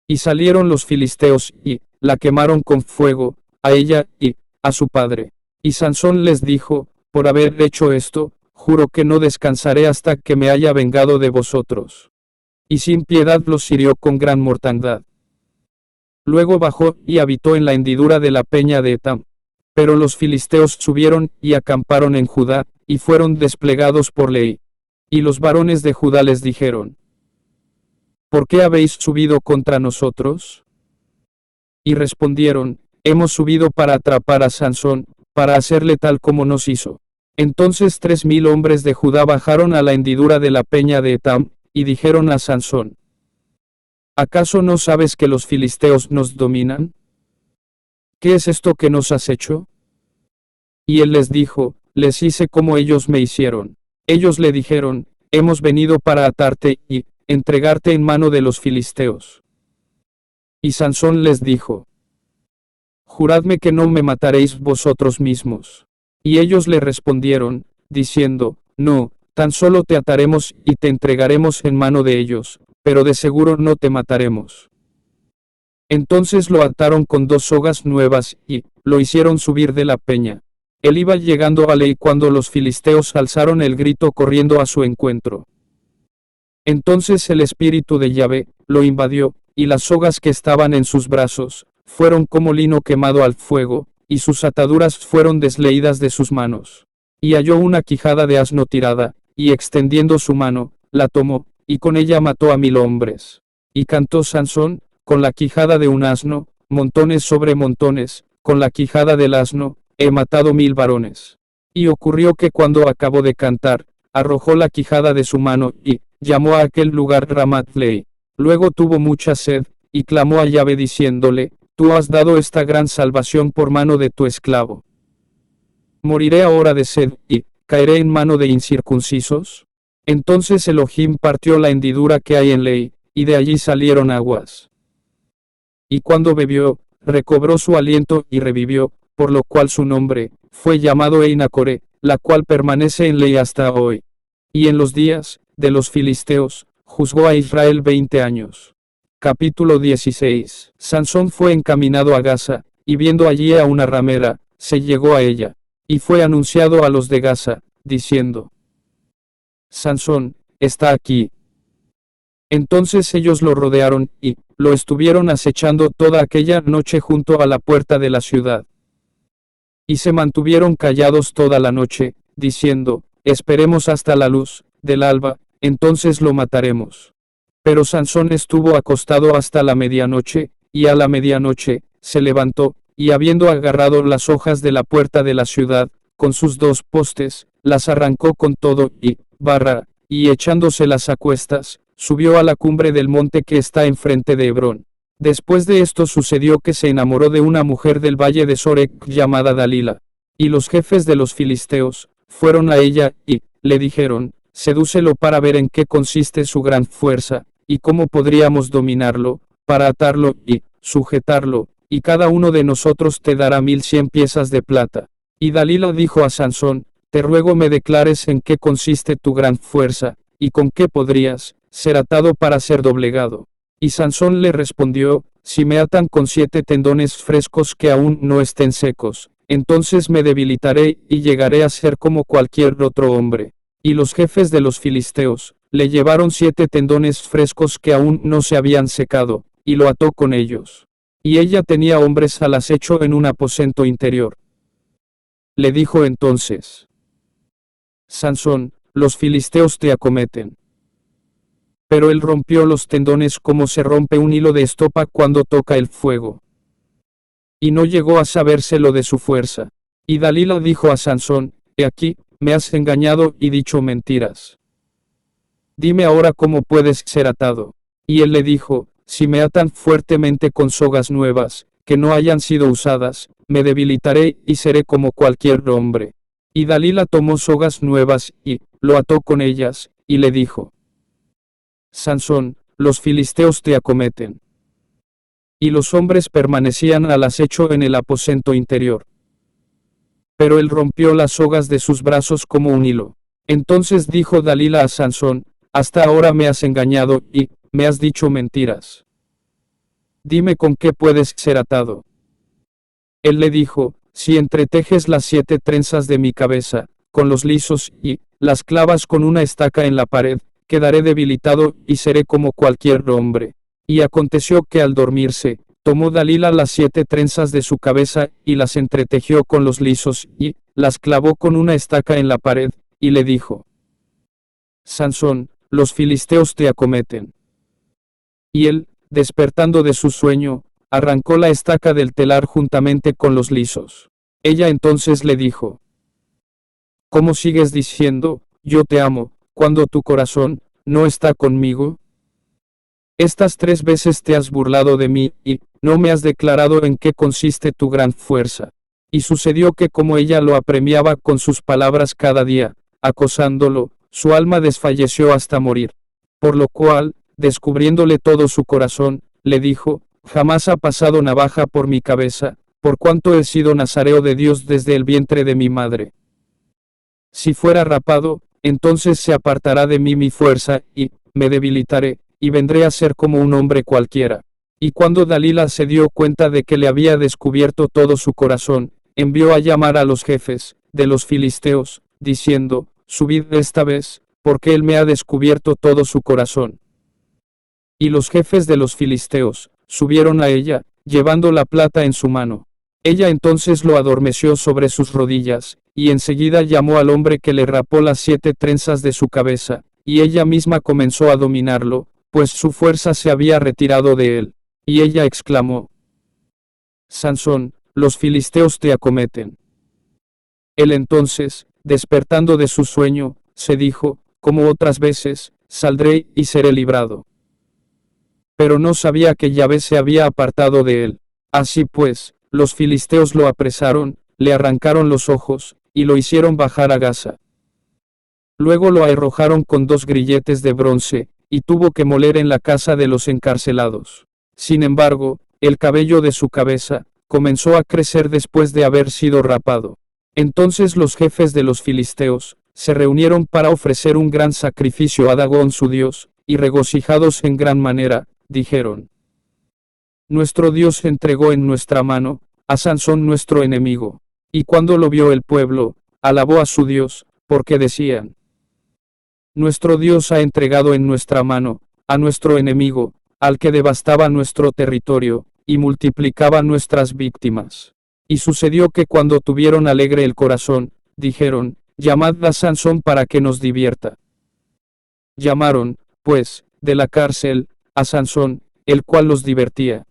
[SPEAKER 1] Y salieron los filisteos, y la quemaron con fuego, a ella, y a su padre. Y Sansón les dijo, por haber hecho esto, juro que no descansaré hasta que me haya vengado de vosotros. Y sin piedad los hirió con gran mortandad. Luego bajó y habitó en la hendidura de la peña de Etam. Pero los filisteos subieron y acamparon en Judá, y fueron desplegados por ley. Y los varones de Judá les dijeron, ¿por qué habéis subido contra nosotros? Y respondieron, hemos subido para atrapar a Sansón, para hacerle tal como nos hizo. Entonces 3000 hombres de Judá bajaron a la hendidura de la peña de Etam, y dijeron a Sansón, ¿acaso no sabes que los filisteos nos dominan? ¿Qué es esto que nos has hecho? Y él les dijo, les hice como ellos me hicieron. Ellos le dijeron, hemos venido para atarte y entregarte en mano de los filisteos. Y Sansón les dijo, juradme que no me mataréis vosotros mismos. Y ellos le respondieron, diciendo, no, tan solo te ataremos y te entregaremos en mano de ellos, pero de seguro no te mataremos. Entonces lo ataron con 2 sogas nuevas, y lo hicieron subir de la peña. Él iba llegando a Lei cuando los filisteos alzaron el grito corriendo a su encuentro. Entonces el espíritu de Yahvé lo invadió, y las sogas que estaban en sus brazos fueron como lino quemado al fuego, y sus ataduras fueron desleídas de sus manos. Y halló una quijada de asno tirada, y extendiendo su mano, la tomó, y con ella mató a 1000 hombres. Y cantó Sansón, con la quijada de un asno, montones sobre montones, con la quijada del asno, he matado 1000 varones. Y ocurrió que cuando acabó de cantar, arrojó la quijada de su mano, y llamó a aquel lugar Ramat Lei. Luego tuvo mucha sed, y clamó a Yahvé diciéndole, tú has dado esta gran salvación por mano de tu esclavo. Moriré ahora de sed, y ¿caeré en mano de incircuncisos? Entonces Elohim partió la hendidura que hay en Lei, y de allí salieron aguas. Y cuando bebió, recobró su aliento y revivió, por lo cual su nombre fue llamado Einacore, la cual permanece en Lei hasta hoy. Y en los días de los filisteos, juzgó a Israel 20 años. Capítulo 16. Sansón fue encaminado a Gaza, y viendo allí a una ramera, se llegó a ella. Y fue anunciado a los de Gaza, diciendo: Sansón está aquí. Entonces ellos lo rodearon, y lo estuvieron acechando toda aquella noche junto a la puerta de la ciudad. Y se mantuvieron callados toda la noche, diciendo: esperemos hasta la luz del alba, entonces lo mataremos. Pero Sansón estuvo acostado hasta la medianoche, y a la medianoche se levantó, y habiendo agarrado las hojas de la puerta de la ciudad, con sus 2 postes, las arrancó con todo, y echándoselas a cuestas, subió a la cumbre del monte que está enfrente de Hebrón. Después de esto sucedió que se enamoró de una mujer del valle de Sorek llamada Dalila. Y los jefes de los filisteos fueron a ella, y le dijeron: sedúcelo para ver en qué consiste su gran fuerza, y cómo podríamos dominarlo, para atarlo y sujetarlo, y cada uno de nosotros te dará 1100 piezas de plata. Y Dalila dijo a Sansón: te ruego me declares en qué consiste tu gran fuerza, y con qué podrías ser atado para ser doblegado. Y Sansón le respondió: si me atan con 7 tendones frescos que aún no estén secos, entonces me debilitaré y llegaré a ser como cualquier otro hombre. Y los jefes de los filisteos le llevaron 7 tendones frescos que aún no se habían secado, y lo ató con ellos. Y ella tenía hombres al acecho en un aposento interior. Le dijo entonces: Sansón, los filisteos te acometen. Pero él rompió los tendones como se rompe un hilo de estopa cuando toca el fuego. Y no llegó a sabérselo de su fuerza. Y Dalila dijo a Sansón: he aquí, me has engañado y dicho mentiras. Dime ahora cómo puedes ser atado. Y él le dijo: si me atan fuertemente con sogas nuevas, que no hayan sido usadas, me debilitaré y seré como cualquier hombre. Y Dalila tomó sogas nuevas, y lo ató con ellas, y le dijo: Sansón, los filisteos te acometen. Y los hombres permanecían al acecho en el aposento interior. Pero él rompió las sogas de sus brazos como un hilo. Entonces dijo Dalila a Sansón: hasta ahora me has engañado, y me has dicho mentiras. Dime con qué puedes ser atado. Él le dijo: si entretejes las 7 trenzas de mi cabeza, con los lisos, y las clavas con una estaca en la pared, quedaré debilitado, y seré como cualquier hombre. Y aconteció que al dormirse, tomó Dalila las 7 trenzas de su cabeza, y las entretejió con los lisos, y las clavó con una estaca en la pared, y le dijo: Sansón, los filisteos te acometen. Y él, despertando de su sueño, arrancó la estaca del telar juntamente con los lisos. Ella entonces le dijo: ¿cómo sigues diciendo, yo te amo, cuando tu corazón no está conmigo? Estas 3 veces te has burlado de mí, y no me has declarado en qué consiste tu gran fuerza. Y sucedió que como ella lo apremiaba con sus palabras cada día, acosándolo, su alma desfalleció hasta morir. Por lo cual, descubriéndole todo su corazón, le dijo: jamás ha pasado navaja por mi cabeza, por cuanto he sido nazareo de Dios desde el vientre de mi madre. Si fuera rapado, entonces se apartará de mí mi fuerza, y me debilitaré, y vendré a ser como un hombre cualquiera. Y cuando Dalila se dio cuenta de que le había descubierto todo su corazón, envió a llamar a los jefes de los filisteos, diciendo: subid esta vez, porque él me ha descubierto todo su corazón. Y los jefes de los filisteos subieron a ella, llevando la plata en su mano. Ella entonces lo adormeció sobre sus rodillas, y enseguida llamó al hombre que le rapó las 7 trenzas de su cabeza, y ella misma comenzó a dominarlo, pues su fuerza se había retirado de él. Y ella exclamó: Sansón, los filisteos te acometen. Él entonces, despertando de su sueño, se dijo: como otras veces, saldré y seré librado. Pero no sabía que Yahvé se había apartado de él. Así pues, los filisteos lo apresaron, le arrancaron los ojos, y lo hicieron bajar a Gaza. Luego lo arrojaron con 2 grilletes de bronce, y tuvo que moler en la casa de los encarcelados. Sin embargo, el cabello de su cabeza comenzó a crecer después de haber sido rapado. Entonces los jefes de los filisteos se reunieron para ofrecer un gran sacrificio a Dagón su dios, y regocijados en gran manera, dijeron: Nuestro Dios entregó en nuestra mano a Sansón nuestro enemigo. Y cuando lo vio el pueblo, alabó a su Dios, porque decían: Nuestro Dios ha entregado en nuestra mano a nuestro enemigo, al que devastaba nuestro territorio, y multiplicaba nuestras víctimas. Y sucedió que cuando tuvieron alegre el corazón, dijeron: Llamad a Sansón para que nos divierta. Llamaron, pues, de la cárcel, a Sansón, el cual los divertía.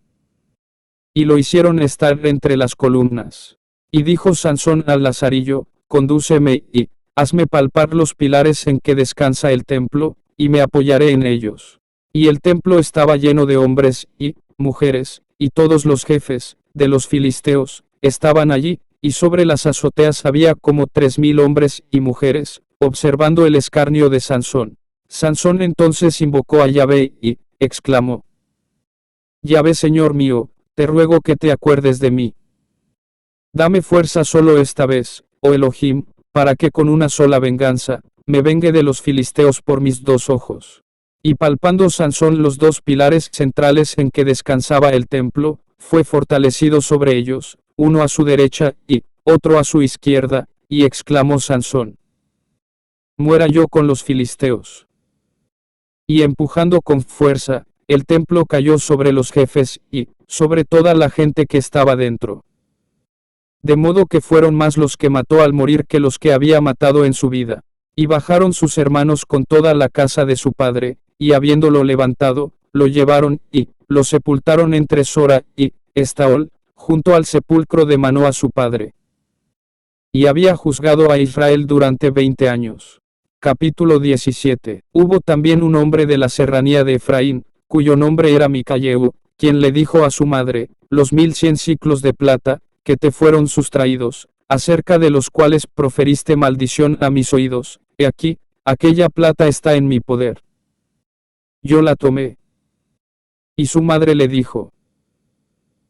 [SPEAKER 1] Y lo hicieron estar entre las columnas. Y dijo Sansón al lazarillo: Condúceme, y hazme palpar los pilares en que descansa el templo, y me apoyaré en ellos. Y el templo estaba lleno de hombres y mujeres, y todos los jefes de los filisteos estaban allí, y sobre las azoteas había como 3000 hombres y mujeres, observando el escarnio de Sansón. Sansón entonces invocó a Yahvé y exclamó: Yahvé, Señor mío, te ruego que te acuerdes de mí. Dame fuerza solo esta vez, oh Elohim, para que con una sola venganza me vengue de los filisteos por mis 2 ojos. Y palpando Sansón los 2 pilares centrales en que descansaba el templo, fue fortalecido sobre ellos, uno a su derecha y otro a su izquierda, y exclamó Sansón: Muera yo con los filisteos. Y empujando con fuerza, el templo cayó sobre los jefes y sobre toda la gente que estaba dentro. De modo que fueron más los que mató al morir que los que había matado en su vida. Y bajaron sus hermanos con toda la casa de su padre, y habiéndolo levantado, lo llevaron, y lo sepultaron entre Sora y Estaol, junto al sepulcro de Manoa su padre. Y había juzgado a Israel durante 20 años. Capítulo 17. Hubo también un hombre de la serranía de Efraín, cuyo nombre era Micayeu, quien le dijo a su madre: Los 1100 siclos de plata, que te fueron sustraídos, acerca de los cuales proferiste maldición a mis oídos, he aquí, aquella plata está en mi poder. Yo la tomé. Y su madre le dijo: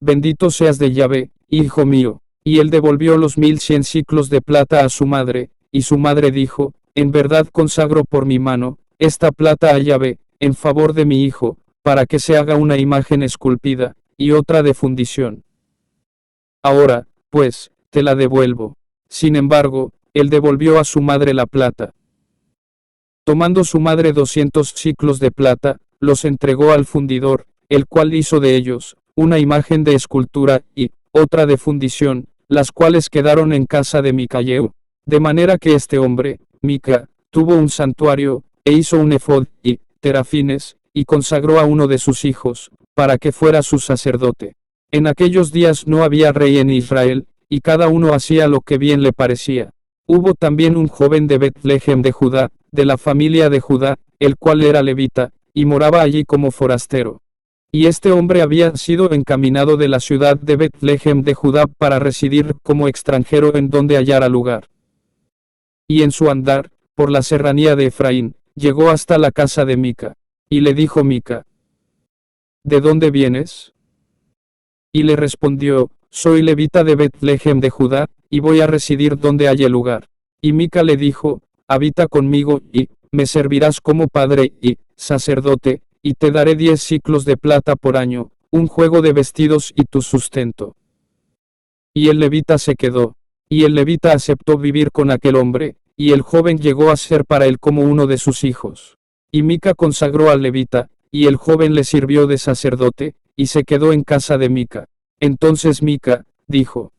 [SPEAKER 1] Bendito seas de Yahvé, hijo mío. Y él devolvió los 1100 siclos de plata a su madre, y su madre dijo: En verdad consagro por mi mano esta plata a Yahvé, en favor de mi hijo, para que se haga una imagen esculpida, y otra de fundición. Ahora, pues, te la devuelvo. Sin embargo, él devolvió a su madre la plata. Tomando su madre 200 siclos de plata, los entregó al fundidor, el cual hizo de ellos una imagen de escultura y otra de fundición, las cuales quedaron en casa de Micayeu. De manera que este hombre, Mica, tuvo un santuario, e hizo un efod y terafines, y consagró a uno de sus hijos, para que fuera su sacerdote. En aquellos días no había rey en Israel, y cada uno hacía lo que bien le parecía. Hubo también un joven de Betlehem de Judá, de la familia de Judá, el cual era levita, y moraba allí como forastero. Y este hombre había sido encaminado de la ciudad de Betlehem de Judá para residir como extranjero en donde hallara lugar. Y en su andar, por la serranía de Efraín, llegó hasta la casa de Mica. Y le dijo Mica: ¿De dónde vienes? Y le respondió: Soy levita de Betlehem de Judá, y voy a residir donde haya lugar. Y Mica le dijo: Habita conmigo, y me servirás como padre y sacerdote, y te daré 10 siclos de plata por año, un juego de vestidos y tu sustento. Y el levita se quedó. Y el levita aceptó vivir con aquel hombre, y el joven llegó a ser para él como uno de sus hijos. Y Mica consagró al levita, y el joven le sirvió de sacerdote, y se quedó en casa de Mica. Entonces Mica dijo: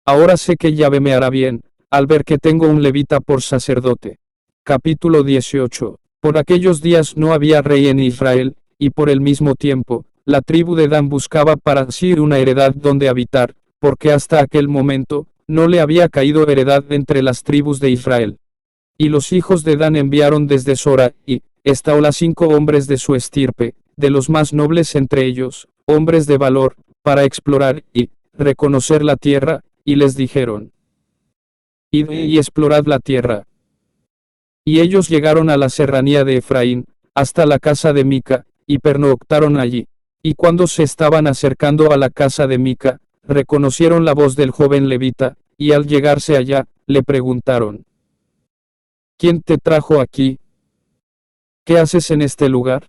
[SPEAKER 1] Ahora sé que Yahvé me hará bien, al ver que tengo un levita por sacerdote. Capítulo 18. Por aquellos días no había rey en Israel, y por el mismo tiempo, la tribu de Dan buscaba para sí una heredad donde habitar, porque hasta aquel momento, no le había caído heredad entre las tribus de Israel. Y los hijos de Dan enviaron desde Sora y Estaola 5 hombres de su estirpe, de los más nobles entre ellos, hombres de valor, para explorar y reconocer la tierra, y les dijeron: Id y explorad la tierra. Y ellos llegaron a la serranía de Efraín, hasta la casa de Mica, y pernoctaron allí. Y cuando se estaban acercando a la casa de Mica, reconocieron la voz del joven levita, y al llegarse allá, le preguntaron: ¿Quién te trajo aquí? ¿Qué haces en este lugar?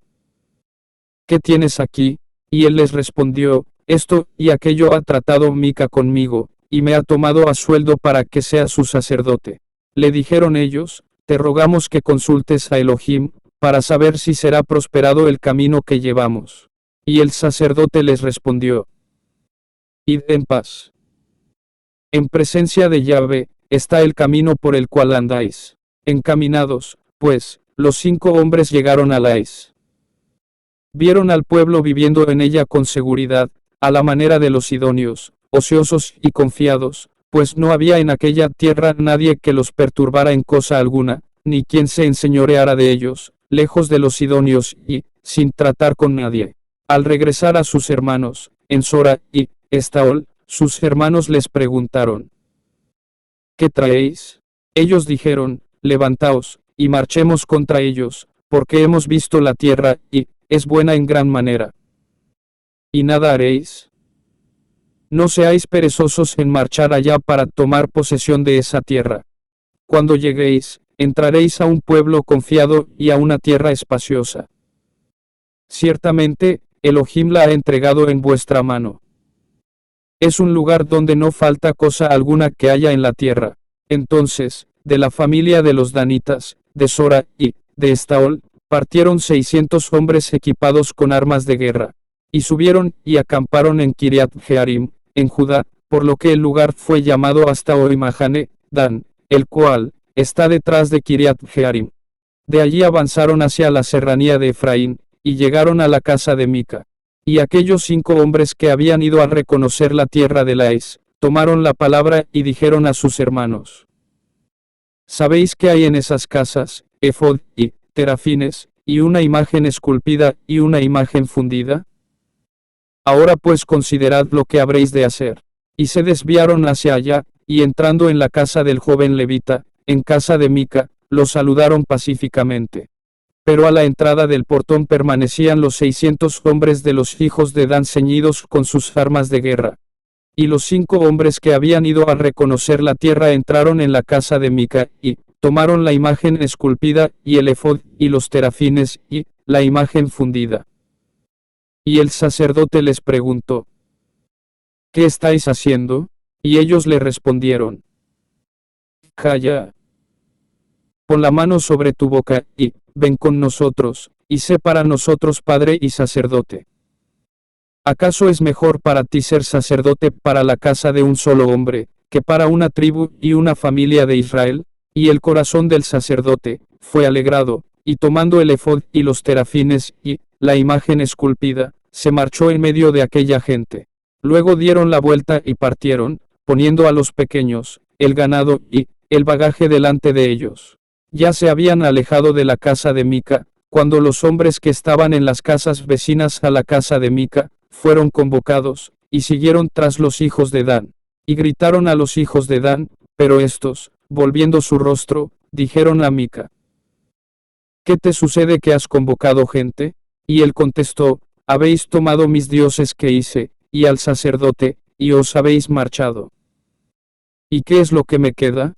[SPEAKER 1] ¿Qué tienes aquí? Y él les respondió: esto y aquello ha tratado Mica conmigo, y me ha tomado a sueldo para que sea su sacerdote. Le dijeron ellos: te rogamos que consultes a Elohim, para saber si será prosperado el camino que llevamos. Y el sacerdote les respondió: id en paz. En presencia de Yahvé está el camino por el cual andáis. Encaminados, pues, los 5 hombres llegaron a Lais. Vieron al pueblo viviendo en ella con seguridad, a la manera de los sidonios, ociosos y confiados, pues no había en aquella tierra nadie que los perturbara en cosa alguna, ni quien se enseñoreara de ellos, lejos de los sidonios y, sin tratar con nadie. Al regresar a sus hermanos, en Sora y Estaol, sus hermanos les preguntaron: ¿qué traéis? Ellos dijeron: levantaos, y marchemos contra ellos, porque hemos visto la tierra, y es buena en gran manera. ¿Y nada haréis? No seáis perezosos en marchar allá para tomar posesión de esa tierra. Cuando lleguéis, entraréis a un pueblo confiado y a una tierra espaciosa. Ciertamente, Elohim la ha entregado en vuestra mano. Es un lugar donde no falta cosa alguna que haya en la tierra. Entonces, de la familia de los danitas, de Sora y de Estaol, partieron 600 hombres equipados con armas de guerra, y subieron y acamparon en Kiriat Jearim, en Judá, por lo que el lugar fue llamado hasta hoy Mahane Dan, el cual está detrás de Kiriat Jearim. De allí avanzaron hacia la serranía de Efraín, y llegaron a la casa de Mica. Y aquellos 5 hombres que habían ido a reconocer la tierra de Lais, tomaron la palabra y dijeron a sus hermanos: ¿sabéis que hay en esas casas, efod y terafines, y una imagen esculpida y una imagen fundida? Ahora pues considerad lo que habréis de hacer. Y se desviaron hacia allá, y entrando en la casa del joven levita, en casa de Mica, lo saludaron pacíficamente. Pero a la entrada del portón permanecían los 600 hombres de los hijos de Dan ceñidos con sus armas de guerra. Y los 5 hombres que habían ido a reconocer la tierra entraron en la casa de Mica, y tomaron la imagen esculpida, y el efod, y los terafines, y la imagen fundida. Y el sacerdote les preguntó: ¿qué estáis haciendo? Y ellos le respondieron: calla. Pon la mano sobre tu boca, y ven con nosotros, y sé para nosotros padre y sacerdote. ¿Acaso es mejor para ti ser sacerdote para la casa de un solo hombre, que para una tribu y una familia de Israel? Y el corazón del sacerdote fue alegrado, y tomando el efod y los terafines y la imagen esculpida, se marchó en medio de aquella gente. Luego dieron la vuelta y partieron, poniendo a los pequeños, el ganado y el bagaje delante de ellos. Ya se habían alejado de la casa de Mica, cuando los hombres que estaban en las casas vecinas a la casa de Mica, fueron convocados, y siguieron tras los hijos de Dan. Y gritaron a los hijos de Dan, pero estos, volviendo su rostro, dijeron a Mica: ¿qué te sucede que has convocado gente? Y él contestó: habéis tomado mis dioses que hice, y al sacerdote, y os habéis marchado. ¿Y qué es lo que me queda?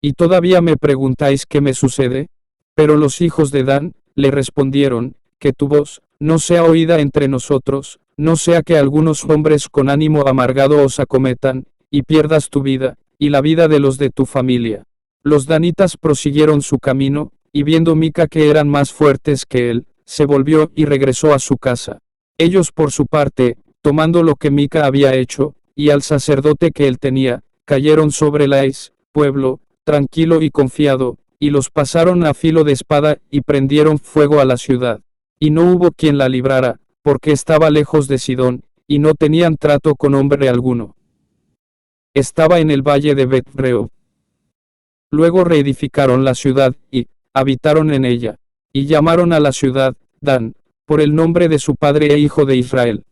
[SPEAKER 1] Y todavía me preguntáis qué me sucede. Pero los hijos de Dan le respondieron: que tu voz no sea oída entre nosotros, no sea que algunos hombres con ánimo amargado os acometan, y pierdas tu vida, y la vida de los de tu familia. Los danitas prosiguieron su camino, y viendo Mica que eran más fuertes que él, se volvió y regresó a su casa. Ellos por su parte, tomando lo que Mica había hecho, y al sacerdote que él tenía, cayeron sobre Lais, pueblo tranquilo y confiado, y los pasaron a filo de espada, y prendieron fuego a la ciudad. Y no hubo quien la librara, porque estaba lejos de Sidón, y no tenían trato con hombre alguno. Estaba en el valle de Bet-rehob. Luego reedificaron la ciudad, y habitaron en ella, y llamaron a la ciudad Dan, por el nombre de su padre e hijo de Israel.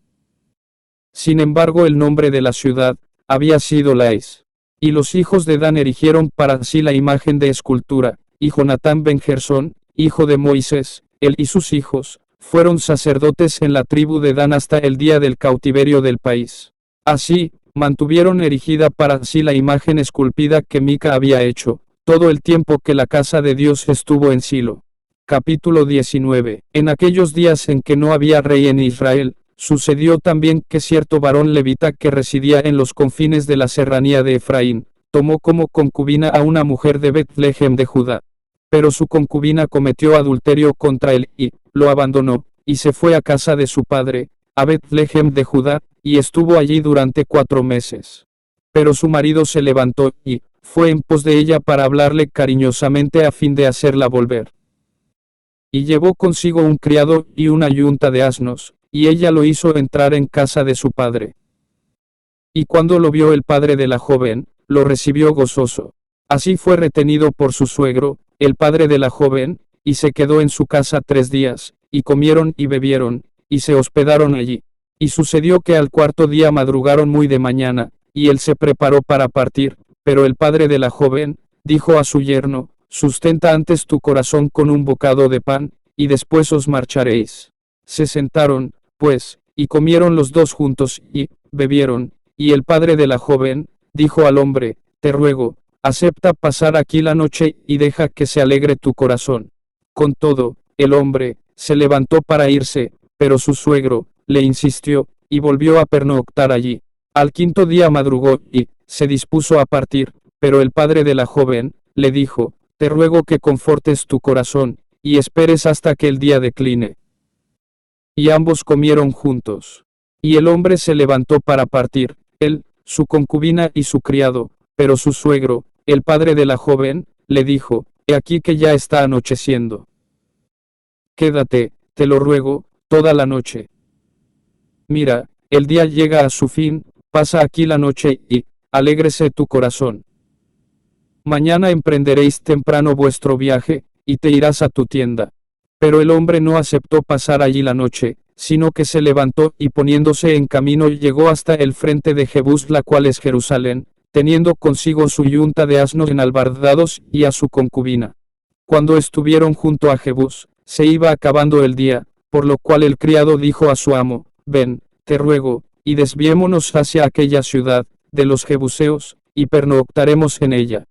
[SPEAKER 1] Sin embargo, el nombre de la ciudad había sido Lais. Y los hijos de Dan erigieron para sí la imagen de escultura, y Jonatán ben Gersón, hijo de Moisés, él y sus hijos, fueron sacerdotes en la tribu de Dan hasta el día del cautiverio del país. Así, mantuvieron erigida para sí la imagen esculpida que Mica había hecho, todo el tiempo que la casa de Dios estuvo en Silo. Capítulo 19. En aquellos días en que no había rey en Israel, sucedió también que cierto varón levita que residía en los confines de la serranía de Efraín, tomó como concubina a una mujer de Betlehem de Judá. Pero su concubina cometió adulterio contra él, y lo abandonó, y se fue a casa de su padre, a Betlehem de Judá, y estuvo allí durante 4 meses. Pero su marido se levantó, y fue en pos de ella para hablarle cariñosamente a fin de hacerla volver. Y llevó consigo un criado y una yunta de asnos, y ella lo hizo entrar en casa de su padre. Y cuando lo vio el padre de la joven, lo recibió gozoso. Así fue retenido por su suegro, el padre de la joven, y se quedó en su casa 3 días, y comieron y bebieron, y se hospedaron allí. Y sucedió que al 4.º día madrugaron muy de mañana, y él se preparó para partir, pero el padre de la joven, dijo a su yerno, sustenta antes tu corazón con un bocado de pan, y después os marcharéis. Se sentaron, pues, y comieron los dos juntos, y bebieron, y el padre de la joven, dijo al hombre, te ruego, acepta pasar aquí la noche, y deja que se alegre tu corazón. Con todo, el hombre, se levantó para irse, pero su suegro, le insistió, y volvió a pernoctar allí. Al 5.º día madrugó, y se dispuso a partir, pero el padre de la joven, le dijo, te ruego que confortes tu corazón, y esperes hasta que el día decline. Y ambos comieron juntos. Y el hombre se levantó para partir, él, su concubina y su criado, pero su suegro, el padre de la joven, le dijo, he aquí que ya está anocheciendo. Quédate, te lo ruego, toda la noche. Mira, el día llega a su fin, pasa aquí la noche, y alégrese tu corazón. Mañana emprenderéis temprano vuestro viaje, y te irás a tu tienda. Pero el hombre no aceptó pasar allí la noche, sino que se levantó y poniéndose en camino llegó hasta el frente de Jebús, la cual es Jerusalén, teniendo consigo su yunta de asnos enalbardados y a su concubina. Cuando estuvieron junto a Jebús, se iba acabando el día, por lo cual el criado dijo a su amo, ven, te ruego, y desviémonos hacia aquella ciudad, de los jebuseos, y pernoctaremos en ella.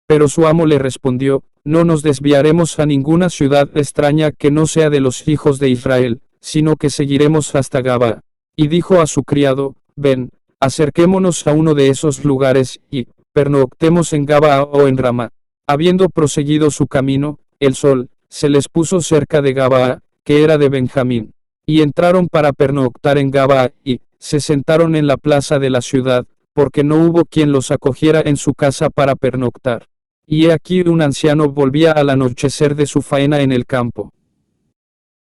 [SPEAKER 1] Pero su amo le respondió, no nos desviaremos a ninguna ciudad extraña que no sea de los hijos de Israel, sino que seguiremos hasta Gabaa. Y dijo a su criado, ven, acerquémonos a uno de esos lugares, y pernoctemos en Gabaa o en Ramá. Habiendo proseguido su camino, el sol, se les puso cerca de Gabaa, que era de Benjamín. Y entraron para pernoctar en Gabaa, y se sentaron en la plaza de la ciudad, porque no hubo quien los acogiera en su casa para pernoctar. Y he aquí un anciano volvía al anochecer de su faena en el campo.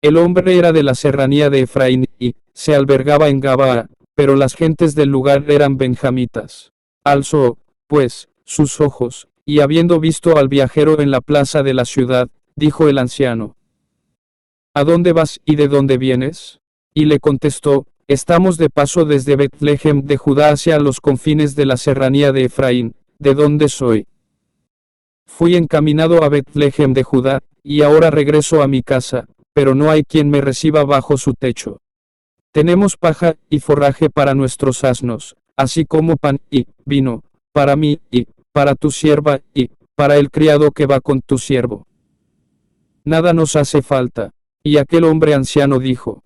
[SPEAKER 1] El hombre era de la serranía de Efraín, y se albergaba en Gabaa, pero las gentes del lugar eran benjamitas. Alzó, pues, sus ojos, y habiendo visto al viajero en la plaza de la ciudad, dijo el anciano, ¿a dónde vas y de dónde vienes? Y le contestó, estamos de paso desde Betlehem de Judá hacia los confines de la serranía de Efraín, ¿de dónde soy? Fui encaminado a Betlehem de Judá, y ahora regreso a mi casa, pero no hay quien me reciba bajo su techo. Tenemos paja y forraje para nuestros asnos, así como pan y vino, para mí y para tu sierva y para el criado que va con tu siervo. Nada nos hace falta. Y aquel hombre anciano dijo,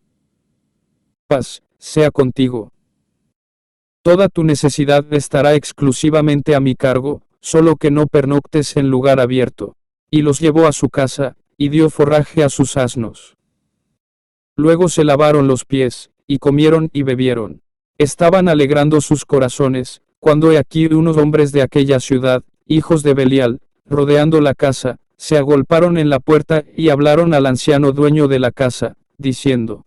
[SPEAKER 1] paz sea contigo. Toda tu necesidad estará exclusivamente a mi cargo, solo que no pernoctes en lugar abierto. Y los llevó a su casa, y dio forraje a sus asnos. Luego se lavaron los pies, y comieron y bebieron. Estaban alegrando sus corazones, cuando he aquí unos hombres de aquella ciudad, hijos de Belial, rodeando la casa, se agolparon en la puerta y hablaron al anciano dueño de la casa, diciendo,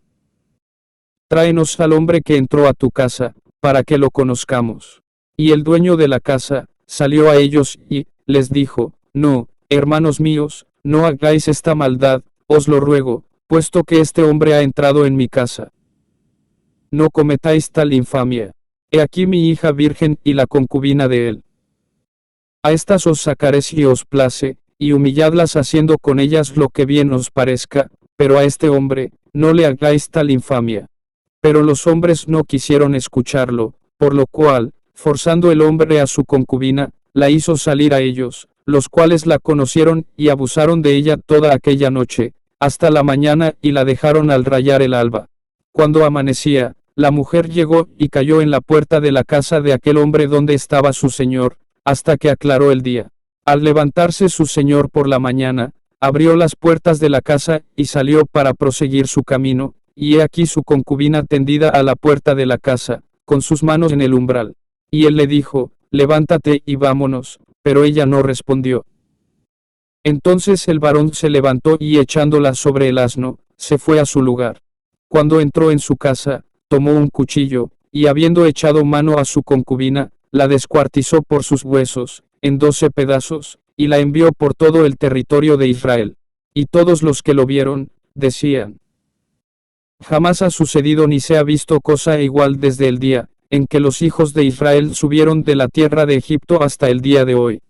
[SPEAKER 1] tráenos al hombre que entró a tu casa, para que lo conozcamos. Y el dueño de la casa salió a ellos y les dijo, no, hermanos míos, no hagáis esta maldad, os lo ruego, puesto que este hombre ha entrado en mi casa. No cometáis tal infamia. He aquí mi hija virgen y la concubina de él. A estas os sacaré si os place, y humilladlas haciendo con ellas lo que bien os parezca, pero a este hombre, no le hagáis tal infamia. Pero los hombres no quisieron escucharlo, por lo cual, forzando el hombre a su concubina, la hizo salir a ellos, los cuales la conocieron y abusaron de ella toda aquella noche, hasta la mañana y la dejaron al rayar el alba. Cuando amanecía, la mujer llegó y cayó en la puerta de la casa de aquel hombre donde estaba su señor, hasta que aclaró el día. Al levantarse su señor por la mañana, abrió las puertas de la casa y salió para proseguir su camino, y he aquí su concubina tendida a la puerta de la casa, con sus manos en el umbral. Y él le dijo, levántate y vámonos, pero ella no respondió. Entonces el varón se levantó y echándola sobre el asno, se fue a su lugar. Cuando entró en su casa, tomó un cuchillo, y habiendo echado mano a su concubina, la descuartizó por sus huesos, en 12 pedazos, y la envió por todo el territorio de Israel. Y todos los que lo vieron, decían: jamás ha sucedido ni se ha visto cosa igual desde el día en que los hijos de Israel subieron de la tierra de Egipto hasta el día de hoy.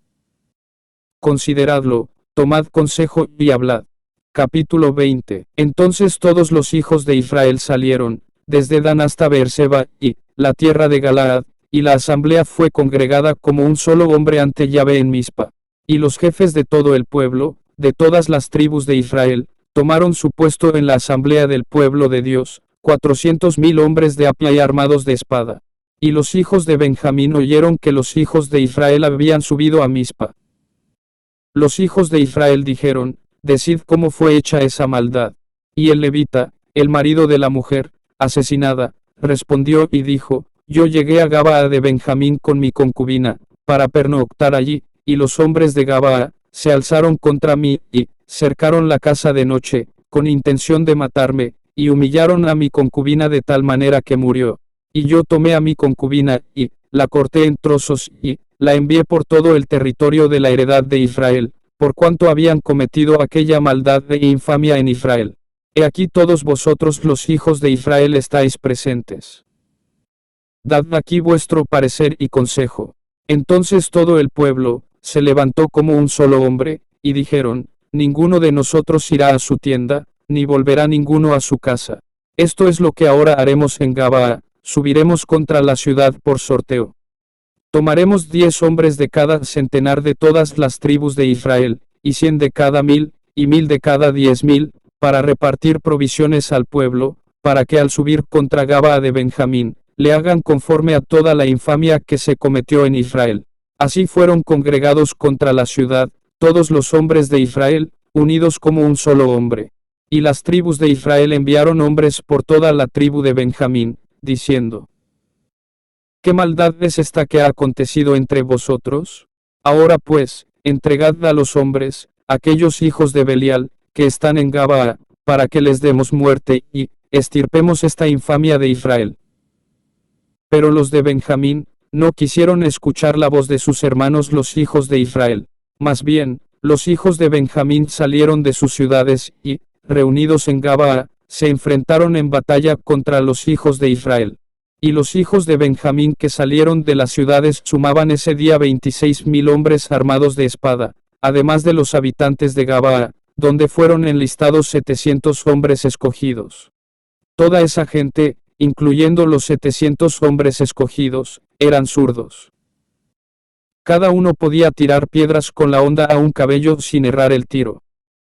[SPEAKER 1] Consideradlo, tomad consejo y hablad. Capítulo 20. Entonces todos los hijos de Israel salieron, desde Dan hasta Beerseba, y la tierra de Galaad, y la asamblea fue congregada como un solo hombre ante Yahvé en Mizpa. Y los jefes de todo el pueblo, de todas las tribus de Israel, tomaron su puesto en la asamblea del pueblo de Dios, 400,000 hombres de a pie y armados de espada. Y los hijos de Benjamín oyeron que los hijos de Israel habían subido a Mizpa. Los hijos de Israel dijeron: decid cómo fue hecha esa maldad. Y el levita, el marido de la mujer asesinada, respondió y dijo: yo llegué a Gabaa de Benjamín con mi concubina, para pernoctar allí, y los hombres de Gabaa se alzaron contra mí, y cercaron la casa de noche, con intención de matarme, y humillaron a mi concubina de tal manera que murió. Y yo tomé a mi concubina, y la corté en trozos, y la envié por todo el territorio de la heredad de Israel, por cuanto habían cometido aquella maldad e infamia en Israel. He aquí todos vosotros los hijos de Israel estáis presentes. Dad aquí vuestro parecer y consejo. Entonces todo el pueblo se levantó como un solo hombre, y dijeron: ninguno de nosotros irá a su tienda, ni volverá ninguno a su casa. Esto es lo que ahora haremos en Gabaa: subiremos contra la ciudad por sorteo. Tomaremos 10 hombres de cada centenar de todas las tribus de Israel, y 100 de cada 1000, y 1000 de cada 10,000, para repartir provisiones al pueblo, para que al subir contra Gabaa de Benjamín, le hagan conforme a toda la infamia que se cometió en Israel. Así fueron congregados contra la ciudad, todos los hombres de Israel, unidos como un solo hombre. Y las tribus de Israel enviaron hombres por toda la tribu de Benjamín, diciendo: ¿qué maldad es esta que ha acontecido entre vosotros? Ahora pues, entregad a los hombres, aquellos hijos de Belial, que están en Gabaa, para que les demos muerte, y extirpemos esta infamia de Israel. Pero los de Benjamín no quisieron escuchar la voz de sus hermanos los hijos de Israel. Más bien, los hijos de Benjamín salieron de sus ciudades, y, reunidos en Gabaa, se enfrentaron en batalla contra los hijos de Israel. Y los hijos de Benjamín que salieron de las ciudades sumaban ese día 26,000 hombres armados de espada, además de los habitantes de Gabaa, donde fueron enlistados 700 hombres escogidos. Toda esa gente, incluyendo los 700 hombres escogidos, eran zurdos. Cada uno podía tirar piedras con la honda a un cabello sin errar el tiro.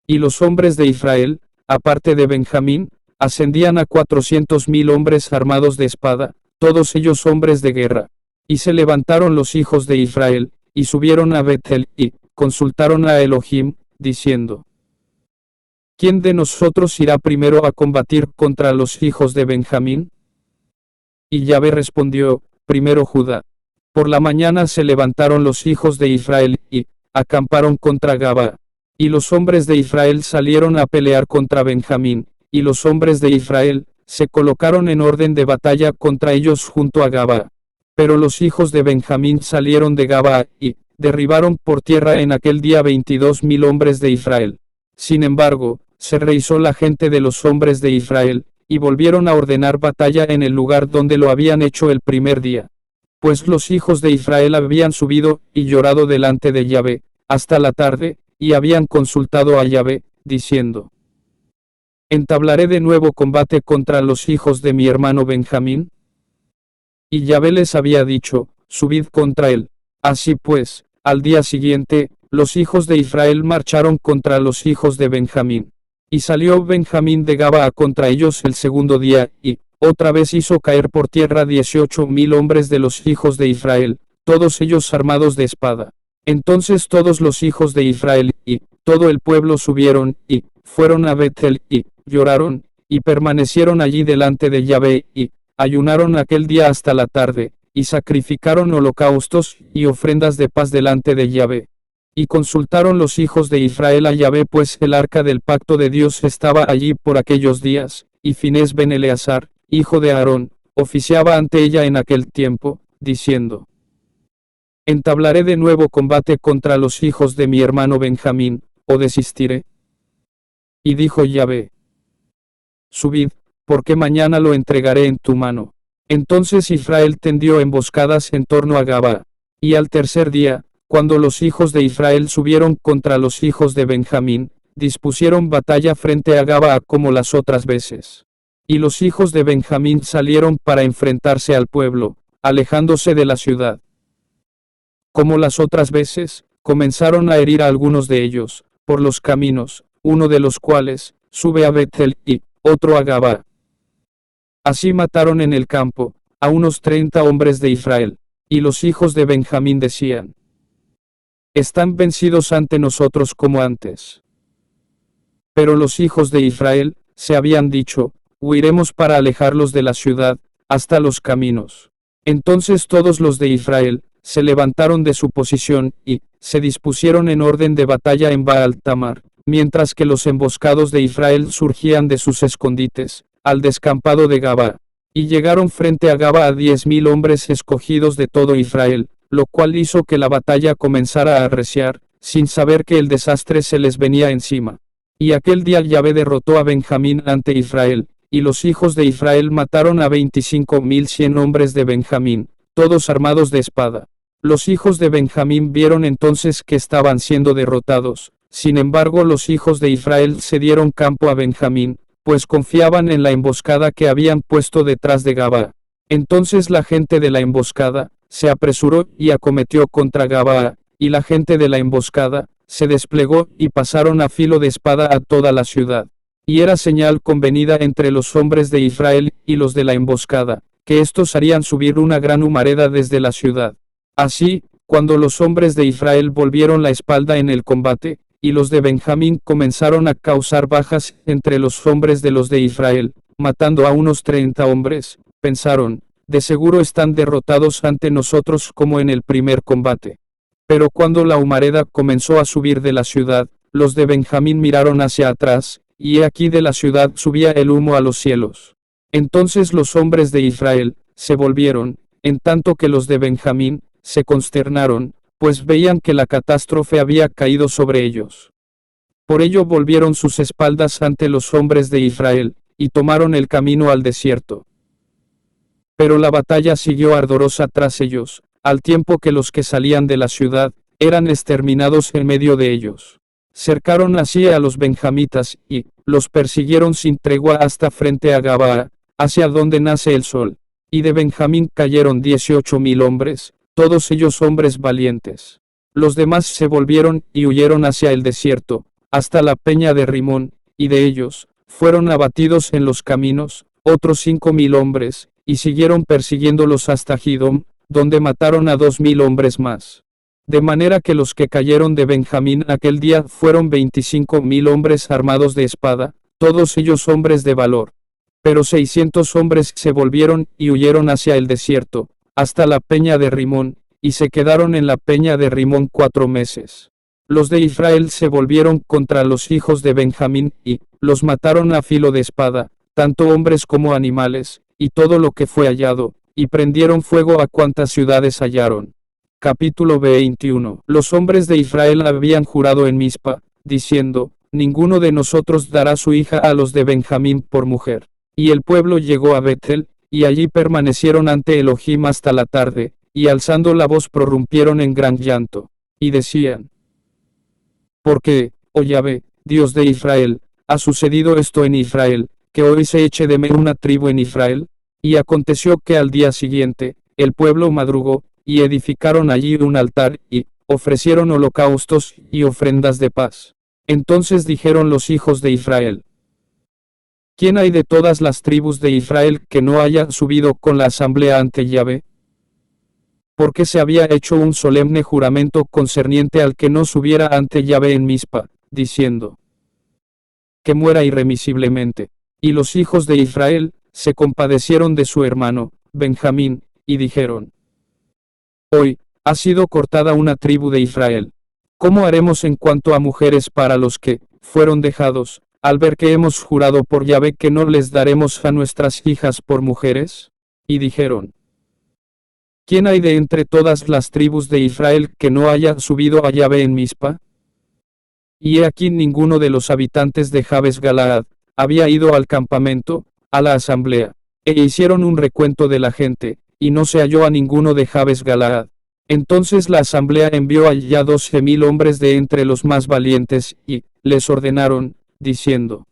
[SPEAKER 1] Y los hombres de Israel, aparte de Benjamín, ascendían a 400,000 hombres armados de espada, todos ellos hombres de guerra. Y se levantaron los hijos de Israel, y subieron a Betel, y consultaron a Elohim, diciendo: ¿quién de nosotros irá primero a combatir contra los hijos de Benjamín? Y Yahvé respondió: primero Judá. Por la mañana se levantaron los hijos de Israel, y acamparon contra Gabaa. Y los hombres de Israel salieron a pelear contra Benjamín, y los hombres de Israel se colocaron en orden de batalla contra ellos junto a Gabaa. Pero los hijos de Benjamín salieron de Gabaa, y derribaron por tierra en aquel día 22,000 hombres de Israel. Sin embargo, se rehusó la gente de los hombres de Israel, y volvieron a ordenar batalla en el lugar donde lo habían hecho el primer día. Pues los hijos de Israel habían subido y llorado delante de Yahvé hasta la tarde, y habían consultado a Yahvé, diciendo: ¿Entablaré de nuevo combate contra los hijos de mi hermano Benjamín? Y Yahvé les había dicho: subid contra él. Así pues, al día siguiente, los hijos de Israel marcharon contra los hijos de Benjamín. Y salió Benjamín de Gabaa contra ellos el segundo día, y otra vez hizo caer por tierra 18,000 hombres de los hijos de Israel, todos ellos armados de espada. Entonces todos los hijos de Israel y todo el pueblo subieron, y fueron a Betel, y lloraron, y permanecieron allí delante de Yahvé, y ayunaron aquel día hasta la tarde, y sacrificaron holocaustos y ofrendas de paz delante de Yahvé. Y consultaron los hijos de Israel a Yahvé, pues el arca del pacto de Dios estaba allí por aquellos días, y Finés ben Eleazar, hijo de Aarón, oficiaba ante ella en aquel tiempo, diciendo: ¿Entablaré de nuevo combate contra los hijos de mi hermano Benjamín, o desistiré? Y dijo Yahvé: subid, porque mañana lo entregaré en tu mano. Entonces Israel tendió emboscadas en torno a Gabaa. Y al tercer día, cuando los hijos de Israel subieron contra los hijos de Benjamín, dispusieron batalla frente a Gabaa como las otras veces. Y los hijos de Benjamín salieron para enfrentarse al pueblo, alejándose de la ciudad. Como las otras veces, comenzaron a herir a algunos de ellos, por los caminos, uno de los cuales sube a Betel y otro a Gabaa. Así mataron en el campo a unos 30 hombres de Israel, y los hijos de Benjamín decían: están vencidos ante nosotros como antes. Pero los hijos de Israel se habían dicho: huiremos para alejarlos de la ciudad, hasta los caminos. Entonces todos los de Israel se levantaron de su posición, y se dispusieron en orden de batalla en Baal Tamar, mientras que los emboscados de Israel surgían de sus escondites, al descampado de Gabaa. Y llegaron frente a Gabaa 10,000 hombres escogidos de todo Israel, lo cual hizo que la batalla comenzara a arreciar, sin saber que el desastre se les venía encima. Y aquel día Yahvé derrotó a Benjamín ante Israel, y los hijos de Israel mataron a 25,100 hombres de Benjamín, todos armados de espada. Los hijos de Benjamín vieron entonces que estaban siendo derrotados. Sin embargo, los hijos de Israel cedieron campo a Benjamín, pues confiaban en la emboscada que habían puesto detrás de Gabaa. Entonces la gente de la emboscada se apresuró y acometió contra Gabaa, y la gente de la emboscada se desplegó y pasaron a filo de espada a toda la ciudad. Y era señal convenida entre los hombres de Israel y los de la emboscada, que éstos harían subir una gran humareda desde la ciudad. Así, cuando los hombres de Israel volvieron la espalda en el combate, y los de Benjamín comenzaron a causar bajas entre los hombres de los de Israel, matando a unos 30 hombres, pensaron: de seguro están derrotados ante nosotros como en el primer combate. Pero cuando la humareda comenzó a subir de la ciudad, los de Benjamín miraron hacia atrás, y he aquí de la ciudad subía el humo a los cielos. Entonces los hombres de Israel se volvieron, en tanto que los de Benjamín se consternaron, pues veían que la catástrofe había caído sobre ellos. Por ello volvieron sus espaldas ante los hombres de Israel, y tomaron el camino al desierto. Pero la batalla siguió ardorosa tras ellos, al tiempo que los que salían de la ciudad eran exterminados en medio de ellos. Cercaron así a los benjamitas, y los persiguieron sin tregua hasta frente a Gabaa, hacia donde nace el sol. Y de Benjamín cayeron 18,000 hombres, todos ellos hombres valientes. Los demás se volvieron y huyeron hacia el desierto, hasta la peña de Rimón, y de ellos fueron abatidos en los caminos otros 5,000 hombres, y siguieron persiguiéndolos hasta Gidom, donde mataron a 2,000 hombres más. De manera que los que cayeron de Benjamín aquel día fueron 25,000 hombres armados de espada, todos ellos hombres de valor. Pero 600 hombres se volvieron y huyeron hacia el desierto, hasta la peña de Rimón, y se quedaron en la peña de Rimón 4 meses. Los de Israel se volvieron contra los hijos de Benjamín, y los mataron a filo de espada, tanto hombres como animales, y todo lo que fue hallado, y prendieron fuego a cuantas ciudades hallaron. Capítulo 21. Los hombres de Israel habían jurado en Mizpa, diciendo: ninguno de nosotros dará su hija a los de Benjamín por mujer. Y el pueblo llegó a Betel, y allí permanecieron ante Elohim hasta la tarde, y alzando la voz prorrumpieron en gran llanto, y decían: Porque, oh Yahvé, Dios de Israel, ha sucedido esto en Israel, que hoy se eche de mí una tribu en Israel. Y aconteció que al día siguiente, el pueblo madrugó, y edificaron allí un altar, y ofrecieron holocaustos y ofrendas de paz. Entonces dijeron los hijos de Israel: ¿quién hay de todas las tribus de Israel que no haya subido con la asamblea ante Yahvé? Porque se había hecho un solemne juramento concerniente al que no subiera ante Yahvé en Mizpa, diciendo: que muera irremisiblemente. Y los hijos de Israel se compadecieron de su hermano, Benjamín, y dijeron: hoy ha sido cortada una tribu de Israel. ¿Cómo haremos en cuanto a mujeres para los que fueron dejados, al ver que hemos jurado por Yahvé que no les daremos a nuestras hijas por mujeres? Y dijeron: ¿quién hay de entre todas las tribus de Israel que no haya subido a Yahvé en Mizpa? Y he aquí ninguno de los habitantes de Jabes Galaad había ido al campamento, a la asamblea. E hicieron un recuento de la gente, y no se halló a ninguno de Jabes Galaad. Entonces la asamblea envió allá 12,000 hombres de entre los más valientes, y les ordenaron, diciendo: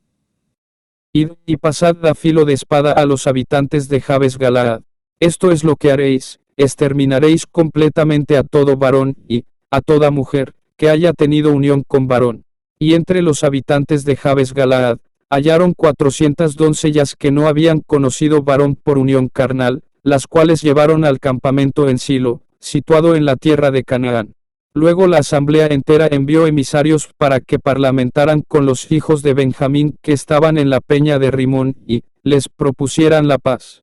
[SPEAKER 1] id y pasad a filo de espada a los habitantes de Jabes Galaad. Esto es lo que haréis: exterminaréis completamente a todo varón, y a toda mujer, que haya tenido unión con varón. Y entre los habitantes de Jabes Galaad, hallaron 400 doncellas que no habían conocido varón por unión carnal, las cuales llevaron al campamento en Silo, situado en la tierra de Canaán. Luego la asamblea entera envió emisarios para que parlamentaran con los hijos de Benjamín que estaban en la peña de Rimón, y les propusieran la paz.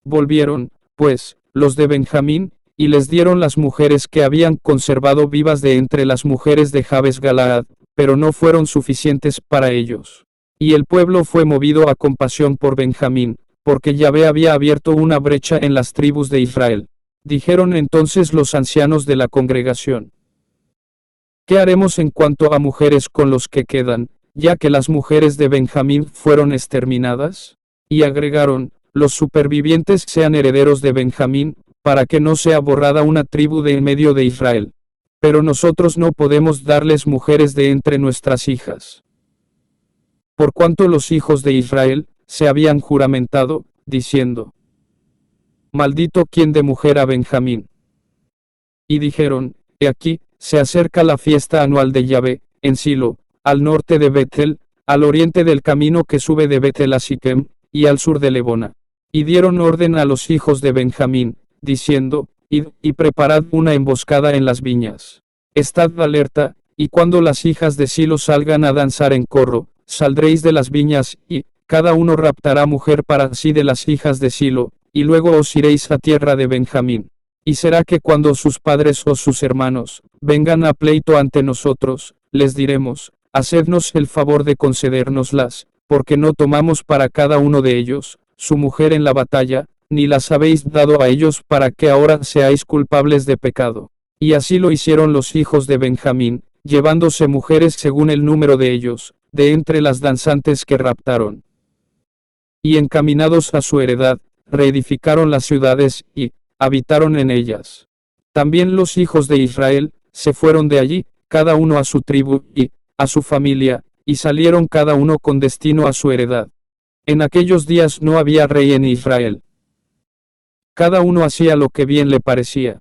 [SPEAKER 1] Volvieron, pues, los de Benjamín, y les dieron las mujeres que habían conservado vivas de entre las mujeres de Jabes Galaad, pero no fueron suficientes para ellos. Y el pueblo fue movido a compasión por Benjamín, porque Yahvé había abierto una brecha en las tribus de Israel. Dijeron entonces los ancianos de la congregación: ¿qué haremos en cuanto a mujeres con los que quedan, ya que las mujeres de Benjamín fueron exterminadas? Y agregaron: los supervivientes sean herederos de Benjamín, para que no sea borrada una tribu de en medio de Israel. Pero nosotros no podemos darles mujeres de entre nuestras hijas. Por cuanto los hijos de Israel se habían juramentado, diciendo: maldito quien de mujer a Benjamín. Y dijeron: he aquí, se acerca la fiesta anual de Yahvé, en Silo, al norte de Betel, al oriente del camino que sube de Betel a Siquem, y al sur de Lebona. Y dieron orden a los hijos de Benjamín, diciendo: id y preparad una emboscada en las viñas. Estad alerta, y cuando las hijas de Silo salgan a danzar en corro, saldréis de las viñas, y cada uno raptará mujer para sí de las hijas de Silo, y luego os iréis a tierra de Benjamín. Y será que cuando sus padres o sus hermanos vengan a pleito ante nosotros, les diremos: hacednos el favor de concedérnoslas, porque no tomamos para cada uno de ellos su mujer en la batalla, ni las habéis dado a ellos para que ahora seáis culpables de pecado. Y así lo hicieron los hijos de Benjamín, llevándose mujeres según el número de ellos, de entre las danzantes que raptaron. Y encaminados a su heredad, reedificaron las ciudades, y habitaron en ellas. También los hijos de Israel se fueron de allí, cada uno a su tribu, y a su familia, y salieron cada uno con destino a su heredad. En aquellos días no había rey en Israel. Cada uno hacía lo que bien le parecía.